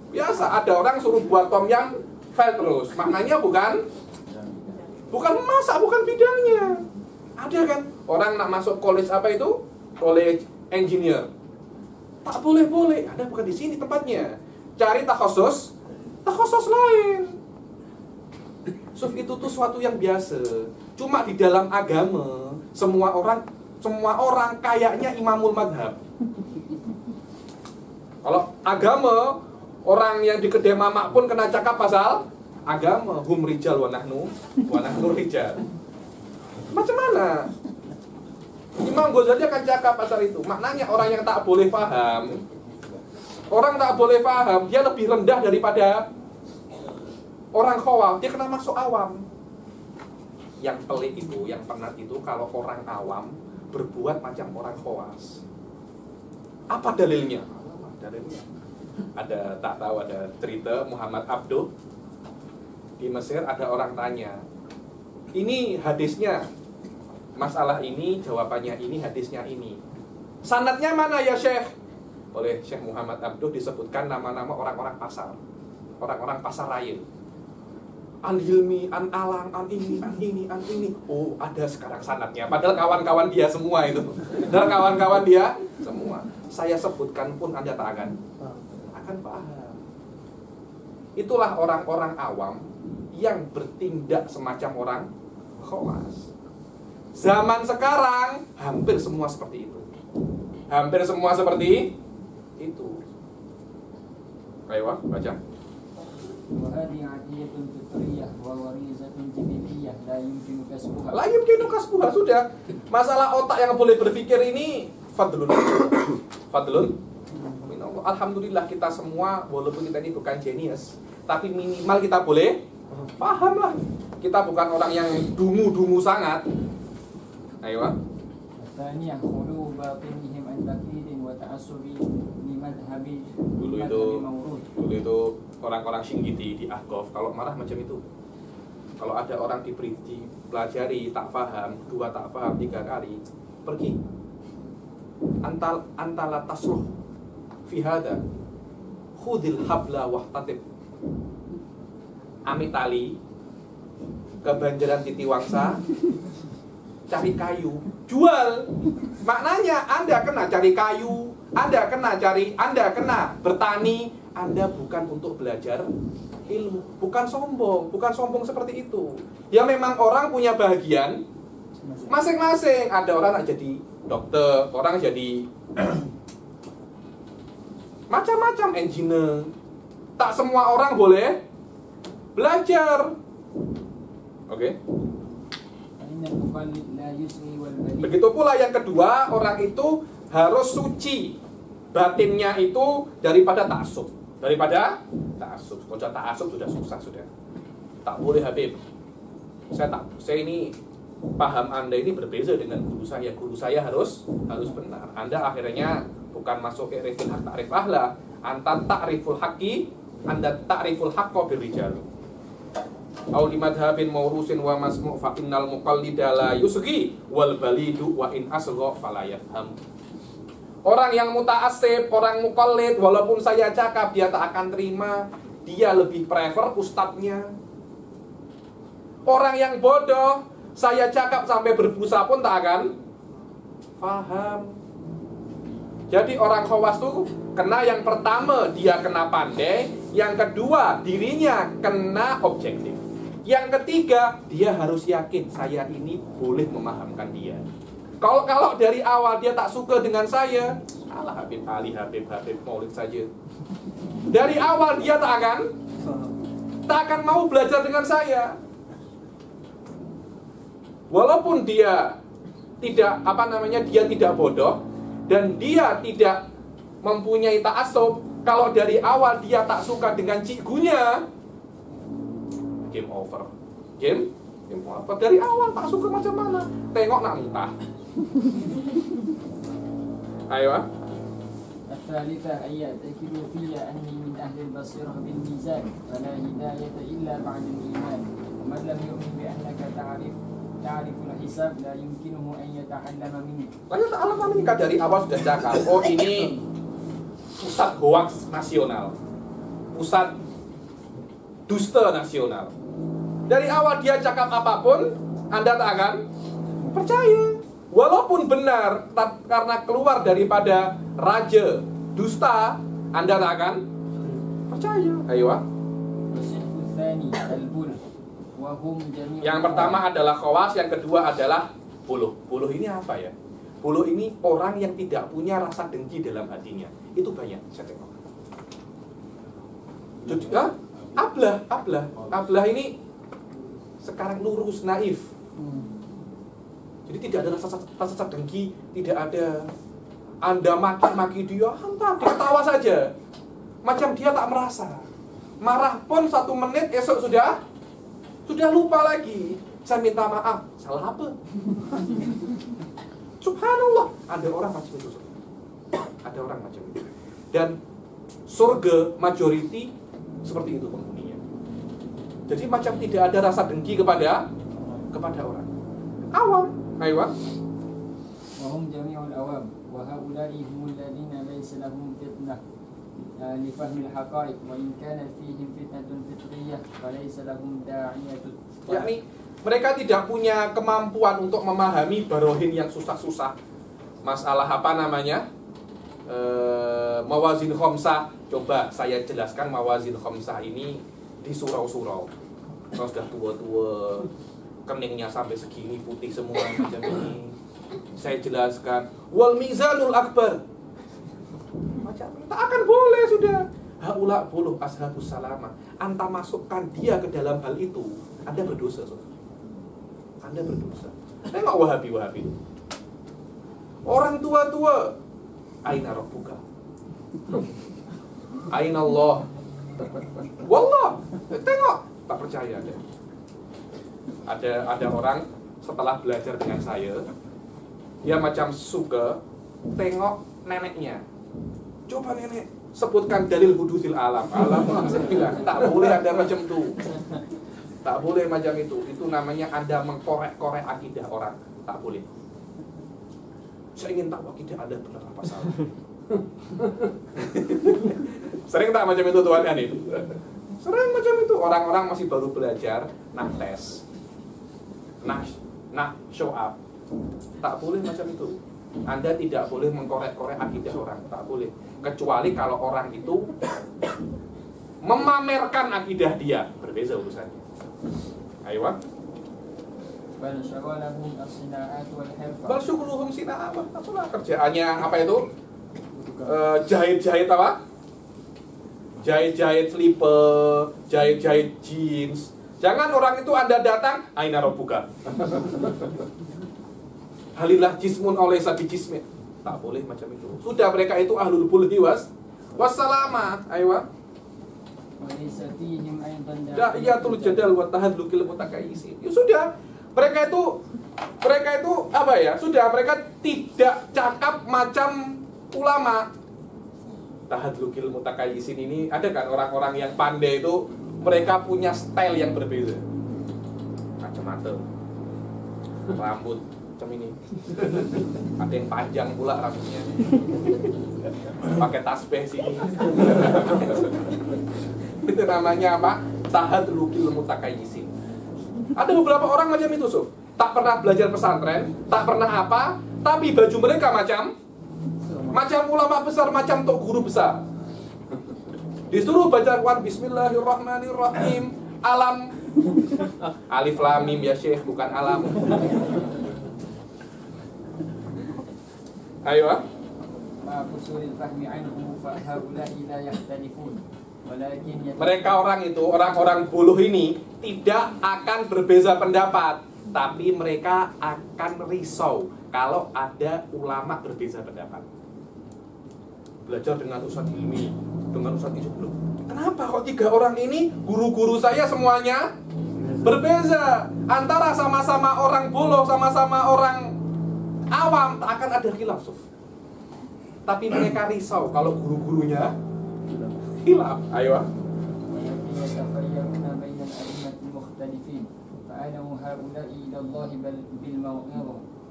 Biasa ada orang suruh buat tom yum fail terus. Maknanya bukan masak, bukan bidangnya. Ada kan orang nak masuk college apa itu? College engineer. Tak boleh. Anda bukan di sini tempatnya. Cari takhusus lain. Itu tuh suatu yang biasa. Cuma di dalam agama semua orang kayaknya imamul madhab. Kalau agama, orang yang di kedai mamak pun kena cakap pasal agama. Hum rijal wa nahnu rijal. Macam mana? Imam Ghazali akan cakap pasal itu. Maknanya orang yang tak boleh paham, dia lebih rendah daripada orang khawam. Dia kena masuk awam. Yang pelik itu, yang penat itu, kalau orang awam berbuat macam orang khawas. Apa dalilnya? Ada cerita Muhammad Abduh di Mesir. Ada orang tanya, ini hadisnya masalah ini, jawabannya ini, hadisnya ini. Sanadnya mana ya Syekh? Oleh Syekh Muhammad Abduh disebutkan nama-nama orang-orang pasar. Orang-orang pasar raya. Al-Hilmi, An-Alang, An-ini. Oh, ada sekarang sanadnya. Padahal kawan-kawan dia semua itu. Saya sebutkan pun Anda tak akan paham. Itulah orang-orang awam yang bertindak semacam orang khawas. Zaman sekarang hampir semua seperti itu. Ayo, baca. La yumkinu kasbuha. Sudah. Masalah otak yang boleh berpikir ini fadlun. Alhamdulillah kita semua, walaupun kita ini bukan genius, tapi minimal kita boleh paham lah. Kita bukan orang yang dungu-dungu sangat. Ayo. Dulu itu orang-orang Shinggiti di Ahqaf kalau marah macam itu. Kalau ada orang dipelajari tak paham, 2 tak paham, 3 kali, pergi. Antala tasruh fi hada. Khudil habla wahtatib. Ambil tali ke Banjaran Titiwangsa, cari kayu, jual. Maknanya Anda kena cari kayu, Anda kena bertani. Anda bukan untuk belajar ilmu, bukan sombong seperti itu. Ya memang orang punya bagian masing-masing. Ada orang nak jadi dokter, orang jadi macam-macam engineer. Tak semua orang boleh belajar. Oke. Begitu pula yang kedua, orang itu harus suci batinnya itu daripada ta'assub. Kalau ta'assub sudah susah sudah. Tak boleh Habib. Saya ini paham Anda ini berbeza dengan guru saya. Guru saya harus benar. Anda akhirnya bukan masuk ke ta'riful haq ta'rif ahla. Anta ta'riful haqqi, Anda ta'riful haqqo birrijal. Au li madhabin mawrusin wa masmu' fa innal muqallida la yusghi wal balidu wa in asgha fala yafham. Orang yang muta'assib, orang muqallid, walaupun saya cakap dia tak akan terima. Dia lebih prefer ustadznya. Orang yang bodoh, saya cakap sampai berbusa pun tak akan paham. Jadi orang khawas tuh kena yang pertama dia kena pandai, yang kedua dirinya kena objektif, yang ketiga dia harus yakin saya ini boleh memahamkan dia. Kalau dari awal dia tak suka dengan saya, alah Habib Ali, Habib Maulid saja. Dari awal dia tak akan mau belajar dengan saya. Walaupun dia tidak dia tidak bodoh dan dia tidak mempunyai ta'assub, kalau dari awal dia tak suka dengan cikgunya, game over. Game over. Dari awal tak suka macam mana? Tengok nak muntah. Ayo. الثالثة أن يعتقدوا في أني من أهل البصيرة بالميزان فلا هداية إلا بعد الإيمان ومن لم يؤمن بأنك تعرف الحساب لا يمكنه أن يتعلم منك. Ta'alama minka dari awal sudah cakap. Oh, ini pusat hoaks nasional, pusat dusta nasional. Dari awal dia cakap apapun, Anda tak akan percaya. Walaupun benar, karena keluar daripada raja dusta, Anda tak akan percaya. Ayo. Yang pertama adalah khawas, yang kedua adalah buluh. Buluh ini apa ya? Buluh ini orang yang tidak punya rasa dengki dalam hatinya. Itu banyak, saya tengok. Jadi, ablah ini sekarang lurus, naif. Jadi tidak ada rasa dengki, tidak ada. Anda maki-maki dia, entah, dia ketawa saja. Macam dia tak merasa. Marah pun 1 menit, esok sudah lupa lagi. Saya minta maaf, salah apa? Subhanallah, ada orang macam itu. Ada orang macam itu. Dan surga majority seperti itu penghuninya. Jadi macam tidak ada rasa dengki kepada orang. Awam, ayo. وهم جميع الأوام وهؤلاء هم الذين ليس لهم فتنة لفهم الحقائق وإن كانت فيهم فتنة فطرية فليس لهم داعية. Yakni mereka tidak punya kemampuan untuk memahami barohin yang susah-susah. Masalah mawazin khamsah. Coba saya jelaskan mawazin khamsah ini di surau-surau. Kalau sudah tua-tua, keningnya sampai segini, putih semua macam ini. Saya jelaskan wal mizanul akbar. Macam tak akan boleh sudah. Haula buluh ashabus salamah. Anta masukkan dia ke dalam hal itu, Anda berdosa, Sof. Anda berdosa. Tengok Wahabi. Orang tua-tua. Aina rabbuka? Aina Allah? Wallah. Tengok, tak percaya deh. Ada orang setelah belajar dengan saya, dia macam suka tengok neneknya. Coba nenek sebutkan dalil hudusil alam. Saya bilang, tak boleh ada macam itu. Tak boleh macam itu. Itu namanya Anda mengkorek-korek akidah orang. Tak boleh. Saya ingin tahu akidah Anda benar apa salah. Sering tak macam itu Tuan Hanif? Sering macam itu. Orang-orang masih baru belajar, nak tes, nak show up. Tak boleh macam itu. Anda tidak boleh mengkorek-korek akidah orang. Tak boleh. Kecuali kalau orang itu memamerkan akidah dia. Berbeza urusannya. Ayo. Bal syughuluhum sina'ah. Apalah kerjaannya apa itu? Jahit-jahit apa? Jahit-jahit slipper, jahit-jahit jeans. Jangan orang itu Anda datang, aina rabbuka. Halilah jismun oleh sabi jismin. Tak boleh macam itu. Sudah mereka itu ahlul bulhi wassalama. Ayo. Da'iyatul jadal wa tahadlukil mutakayyisin. Ya sudah. Mereka itu apa ya? Sudah, mereka tidak cakap macam ulama. Tahadlukil mutakayyisin ini ada kan orang-orang yang pandai itu, mereka punya style yang berbeda. Macam-macam. Rambut macam ini. Ada yang panjang pula rambutnya. Pakai tasbih sini. Itu namanya apa? Tahadlukil mutakayyisin. Ada beberapa orang macam itu, Sof. Tak pernah belajar pesantren, tak pernah apa, tapi baju mereka macam ulama besar, macam tok guru besar. Disuruh baca Quran Bismillahirrahmanirrahim, alam, alif lam mim ya Syekh, bukan alam. Ayo. مع قصور الفهم عنه فهؤلاء لا يختلفون ولكن Mereka orang-orang buluh ini tidak akan berbeza pendapat, tapi mereka akan risau kalau ada ulama berbeza pendapat. Belajar dengan ustadz ilmi, dengan ustadz itu belum. Kenapa kok 3 orang ini guru-guru saya semuanya berbeza? Antara sama-sama orang buluh, sama-sama orang awam, tak akan ada khilaf. Tapi mereka risau kalau guru-gurunya khilaf. Ayo. يتخيرون بين الأئمة المختلفين فأدعو هؤلاء إلى الله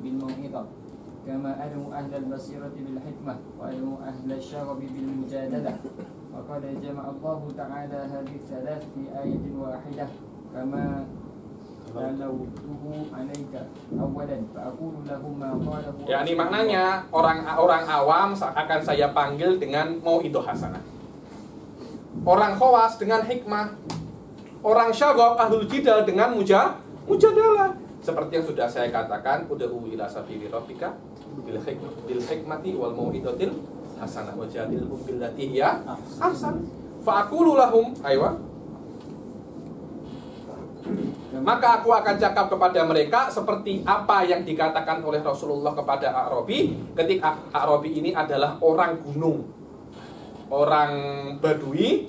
بالموعظة كما أدعو أهل البصيرة بالحكمة وأدعو أهل الشغب بالمجادلة وقد جمع الله تعالى هذه الثلاث في آية واحدة كما تلوته عليك أولا فأقول لهم ما قاله. Ya, ini maknanya orang awam akan saya panggil dengan mau'idhah hasanah. Orang khawas dengan hikmah. Orang syagab ahlul jidal dengan mujadalah. Seperti yang sudah saya katakan, ud'u ila sabili rabbika bil hikmati wal mau'idhatil hasanah wajadilhum billati hiya ahsan. Fa aqulu lahum aywa. Maka aku akan cakap kepada mereka seperti apa yang dikatakan oleh Rasulullah kepada A'rabi ketika A'rabi ini adalah orang gunung, orang Badui,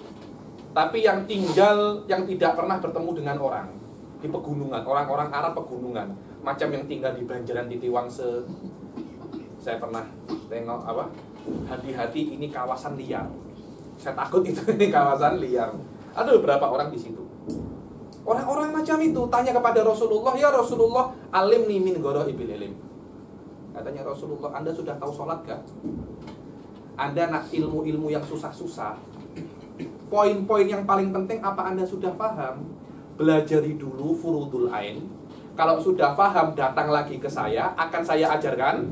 tapi yang tidak pernah bertemu dengan orang di pegunungan, orang-orang Arab pegunungan, macam yang tinggal di Banjaran di Tiwangse. Saya pernah tengok hati-hati ini kawasan liar. Saya takut itu ini kawasan liar. Ada beberapa orang di situ. Orang-orang macam itu tanya kepada Rasulullah, ya Rasulullah, alimni min ghoraibil ilm. Katanya Rasulullah, Anda sudah tahu sholat gak? Anda nak ilmu-ilmu yang susah-susah, poin-poin yang paling penting apa Anda sudah paham? Belajari dulu furudul ain. Kalau sudah paham, datang lagi ke saya, akan saya ajarkan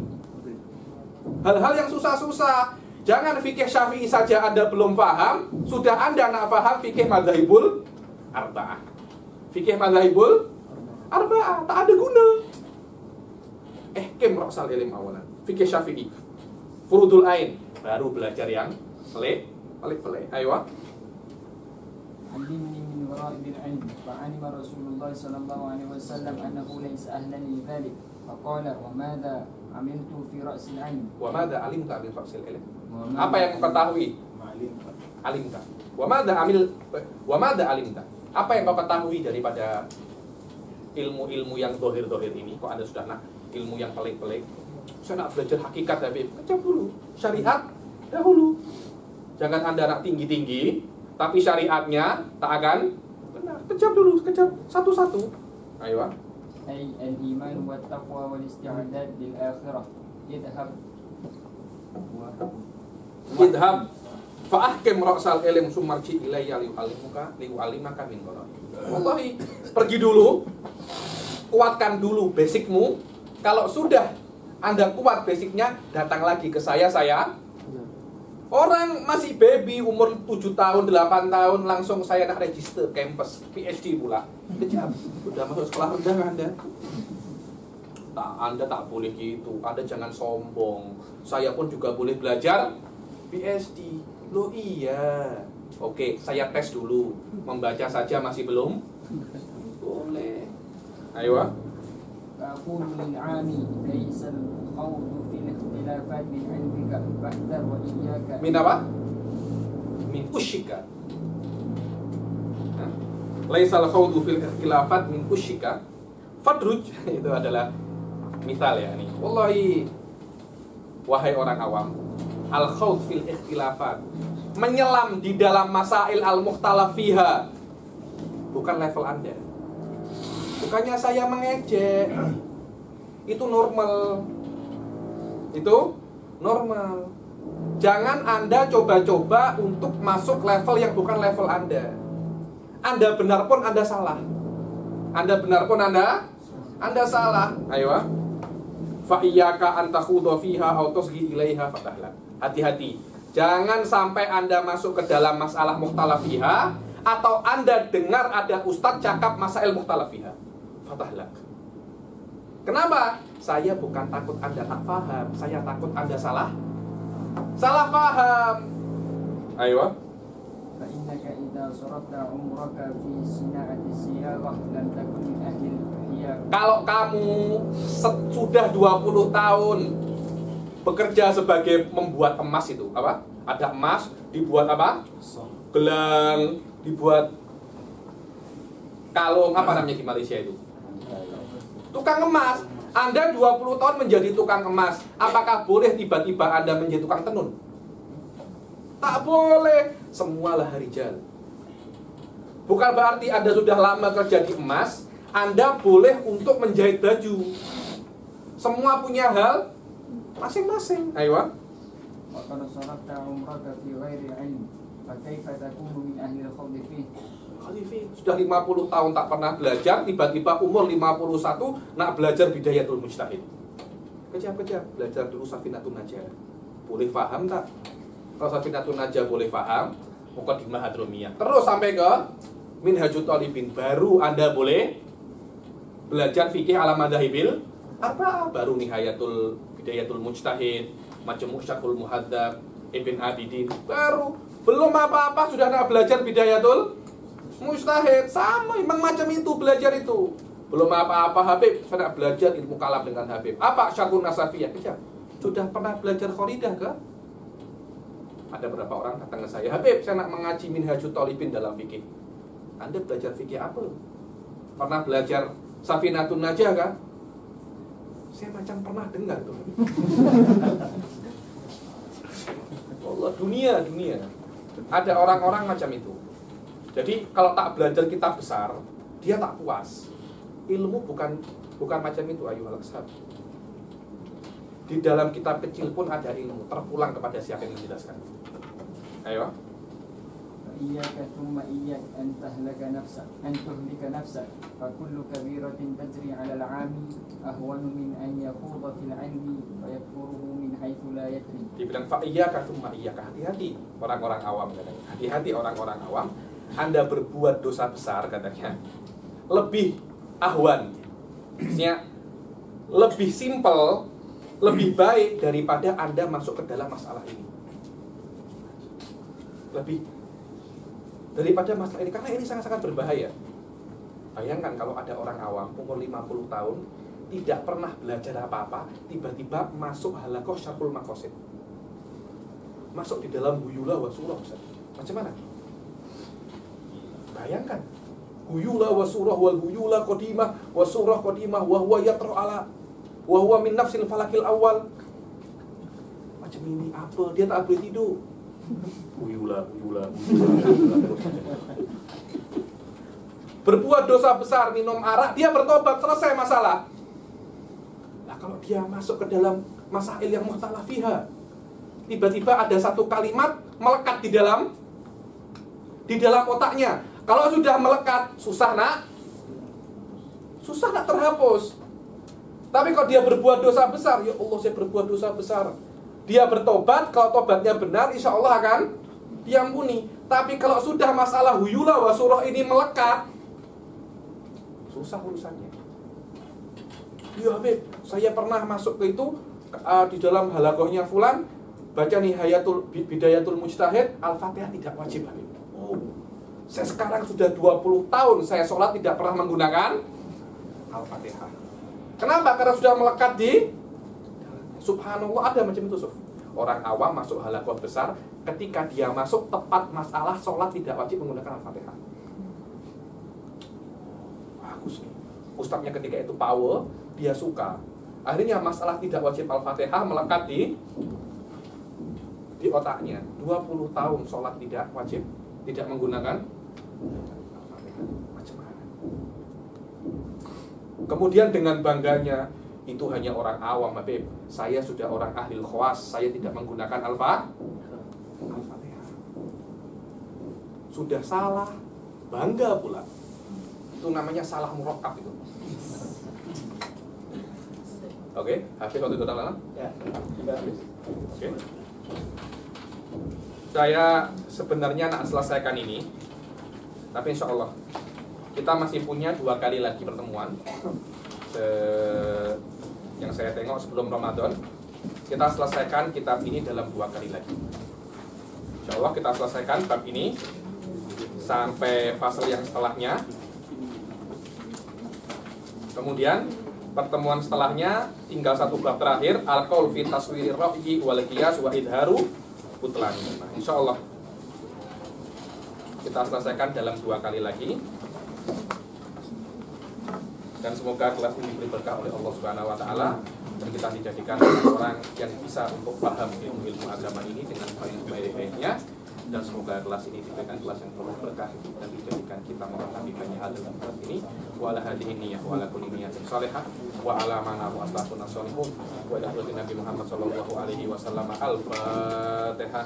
hal-hal yang susah-susah. Jangan fikih Syafi'i saja Anda belum paham, sudah Anda nak paham fikih madzhabul arba'ah. Fikih madzhabul arba'ah, tak ada guna. Kem ra'sal ilm awalan. Fikih Syafi'i, furudul ain, baru belajar yang pelik-pelik. Ayo. علمني من غرائب العلم فعلم رسول الله صلى الله عليه وسلم أنه ليس أهلا لذلك فقال وماذا عملت في رأس العلم وماذا علمت من رأس العلم. Apa yang kau ketahui? Alimta. Wamada alimta. Apa yang kau ketahui daripada ilmu-ilmu yang dohir-dohir ini? Kok Anda sudah nak ilmu yang pelik-pelik? Saya nak belajar hakikat, Habib. Kecap dulu. Syariat dahulu. Jangan Anda nak tinggi-tinggi, tapi syariatnya tak akan benar. Kecap dulu, kecap satu-satu. Ayo. أي الإيمان والتقوى والاستعداد للآخرة idhab fa'ahkim ra'sal ilm sumarji ilayya liu'alimaka min gharaib. Wallahi, pergi dulu, kuatkan dulu basicmu. Kalau sudah Anda kuat basicnya, datang lagi ke saya. Orang masih baby, umur 7 tahun, 8 tahun, langsung saya nak register campus PhD pula. Kejam, sudah masuk sekolah rendah Anda. Anda tak boleh gitu, Anda jangan sombong. Saya pun juga boleh belajar PhD. Loh iya. Oke, saya tes dulu. Membaca saja masih belum boleh. Ayo. فأقول للعامي ليس الخوض في الاختلافات من علمك فاحذر وإياك. Min apa? Min usyika. Laisal khawdu fil ikhtilafat min usyika. Fadruj itu adalah misal ya nih. Wallahi, wahai orang awam, al khawd fil ikhtilafat, menyelam di dalam masail al mukhtalaf fiha, bukan level Anda. Bukannya saya mengejek. Itu normal. Itu normal. Jangan Anda coba-coba untuk masuk level yang bukan level Anda. Anda benar pun Anda salah. Anda benar pun Anda salah. Ayo. Fa iyyaka an takhudha fiha aw tusghi ilaiha fatahlak. Hati-hati. Jangan sampai Anda masuk ke dalam masalah mukhtalaf fiha atau Anda dengar ada ustadz cakap masail mukhtalaf fiha. Fatahlak. Kenapa? Saya bukan takut Anda tak paham, saya takut Anda salah paham. Ayo. فإنك إذا صرفت عمرك في صناعة السيارة لم تكن من أهل الإحياء. Kalau kamu sudah 20 tahun bekerja sebagai membuat emas itu, apa? Ada emas, dibuat apa? Gelang, dibuat kalung, apa namanya di Malaysia itu? Tukang emas. Anda 20 tahun menjadi tukang emas. Apakah boleh tiba-tiba Anda menjadi tukang tenun? Tak boleh. Semualah rijal. Bukan berarti Anda sudah lama kerja di emas, Anda boleh untuk menjahit baju. Semua punya hal masing-masing. Ayo. وقد صرفت عمرك في غير علم فكيف تكون من أهل الخوض فيه. Sudah 50 tahun tak pernah belajar, tiba-tiba umur 51 nak belajar bidayatul mujtahid. Kejap, belajar dulu Safinatun Najah. Boleh paham tak? Kalau Safinatun Najah boleh paham, Muqaddimah Hadromiyah. Terus sampai ke Minhajut Thalibin, baru Anda boleh belajar fikih ala madhahibil arba'ah, baru Nihayatul Bidayatul Mujtahid, Majmu' Syarhul Muhadzab, Ibn Abidin, baru. Belum apa-apa sudah nak belajar Bidayatul Mujtahid. Sama, memang macam itu belajar itu. Belum apa-apa Habib, saya nak belajar ilmu kalam dengan Habib. Apa Syarhun Nasafiyah? Kejap. Sudah pernah belajar Khoridah ke? Ada beberapa orang datang ke saya, Habib, saya nak mengaji Minhajut Thalibin dalam fikih. Anda belajar fikih apa? Pernah belajar Safinatun Najah kan? Saya macam pernah dengar tuh. Allah, dunia. Ada orang-orang macam itu. Jadi kalau tak belajar kitab besar, dia tak puas. Ilmu bukan macam itu, ayuhal ashab. Di dalam kitab kecil pun ada ilmu. Terpulang kepada siapa yang menjelaskan. Ayo. إياك ثم إياك أن تهلك نفسك فكل كبيرة تجري على العامي أهون من أن يخوض في العلم ويكفره من حيث لا يدري. Dibilang fa'iyyaka thumma iyyaka. Hati-hati orang-orang awam katanya. Hati-hati orang-orang awam. Anda berbuat dosa besar katanya. Lebih ahwan. Maksudnya lebih simpel, lebih baik daripada Anda masuk ke dalam masalah ini. Lebih daripada masalah ini, karena ini sangat-sangat berbahaya. Bayangkan kalau ada orang awam umur 50 tahun tidak pernah belajar apa-apa, tiba-tiba masuk halaqah Syarhul Maqasid, masuk di dalam huyula wa surah. Macam mana? Bayangkan, huyula wa surah wal huyula qadimah wa surah qadimah wa huwa yatra ala wa huwa min nafsil falakil awal. Macam ini apa? Dia tak boleh tidur. Huyula. Berbuat dosa besar, minum arak, dia bertobat, selesai masalah. Nah, kalau dia masuk ke dalam masail yang mukhtalaf fiha, tiba-tiba ada satu kalimat melekat di dalam otaknya. Kalau sudah melekat, susah nak terhapus. Tapi kalau dia berbuat dosa besar, ya Allah, saya berbuat dosa besar, dia bertobat, kalau tobatnya benar, insya Allah akan diampuni. Tapi kalau sudah masalah huyula wa surah ini melekat, susah urusannya. Ya Habib, saya pernah masuk ke itu, di dalam halaqahnya fulan, baca Bidayatul Mujtahid, Al-Fatihah tidak wajib Habib. Oh, saya sekarang sudah 20 tahun saya sholat tidak pernah menggunakan Al-Fatihah. Kenapa? Karena sudah melekat di Subhanallah. Ada macam itu, Suf. Orang awam masuk halaqah besar, ketika dia masuk tepat masalah sholat tidak wajib menggunakan Al-Fatihah. Bagus nih. Ustadznya ketika itu power, dia suka. Akhirnya masalah tidak wajib Al-Fatihah melekat di otaknya. 20 tahun sholat tidak wajib, tidak menggunakan Al-Fatihah. Macam mana? Kemudian dengan bangganya, itu hanya orang awam, Habib. Saya sudah orang ahli khawas, saya tidak menggunakan Al-Fatihah. Sudah salah, bangga pula. Itu namanya salah murakkab itu. Oke, Habib waktu itu lama? Ya, sudah habis. Oke. Saya sebenarnya nak selesaikan ini, tapi insya Allah kita masih punya 2 kali lagi pertemuan. yang saya tengok sebelum Ramadan, kita selesaikan kitab ini dalam 2 kali lagi. Insya Allah kita selesaikan bab ini sampai fase yang setelahnya. Kemudian pertemuan setelahnya tinggal 1 bab terakhir, al-qaul fi taswirir ra'yi wal qiyas wa idharu butlani. Nah, insya Allah kita selesaikan dalam 2 kali lagi. Dan semoga kelas ini diberi berkah oleh Allah Subhanahu wa taala dan kita dijadikan orang yang bisa untuk paham ilmu agama ini dengan baik-baiknya. Dan semoga kelas ini diberikan kelas yang penuh berkah dan dijadikan kita memahami banyak hal dalam kelas ini. Wa ala hadhihi niyyah wa ala kulli niyyatin shalihah wa ala mana wa aslahun nasolihun wa ila Nabi Muhammad sallallahu alaihi wasallam. Al-Fatihah.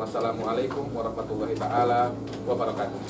Wassalamualaikum warahmatullahi taala wabarakatuh.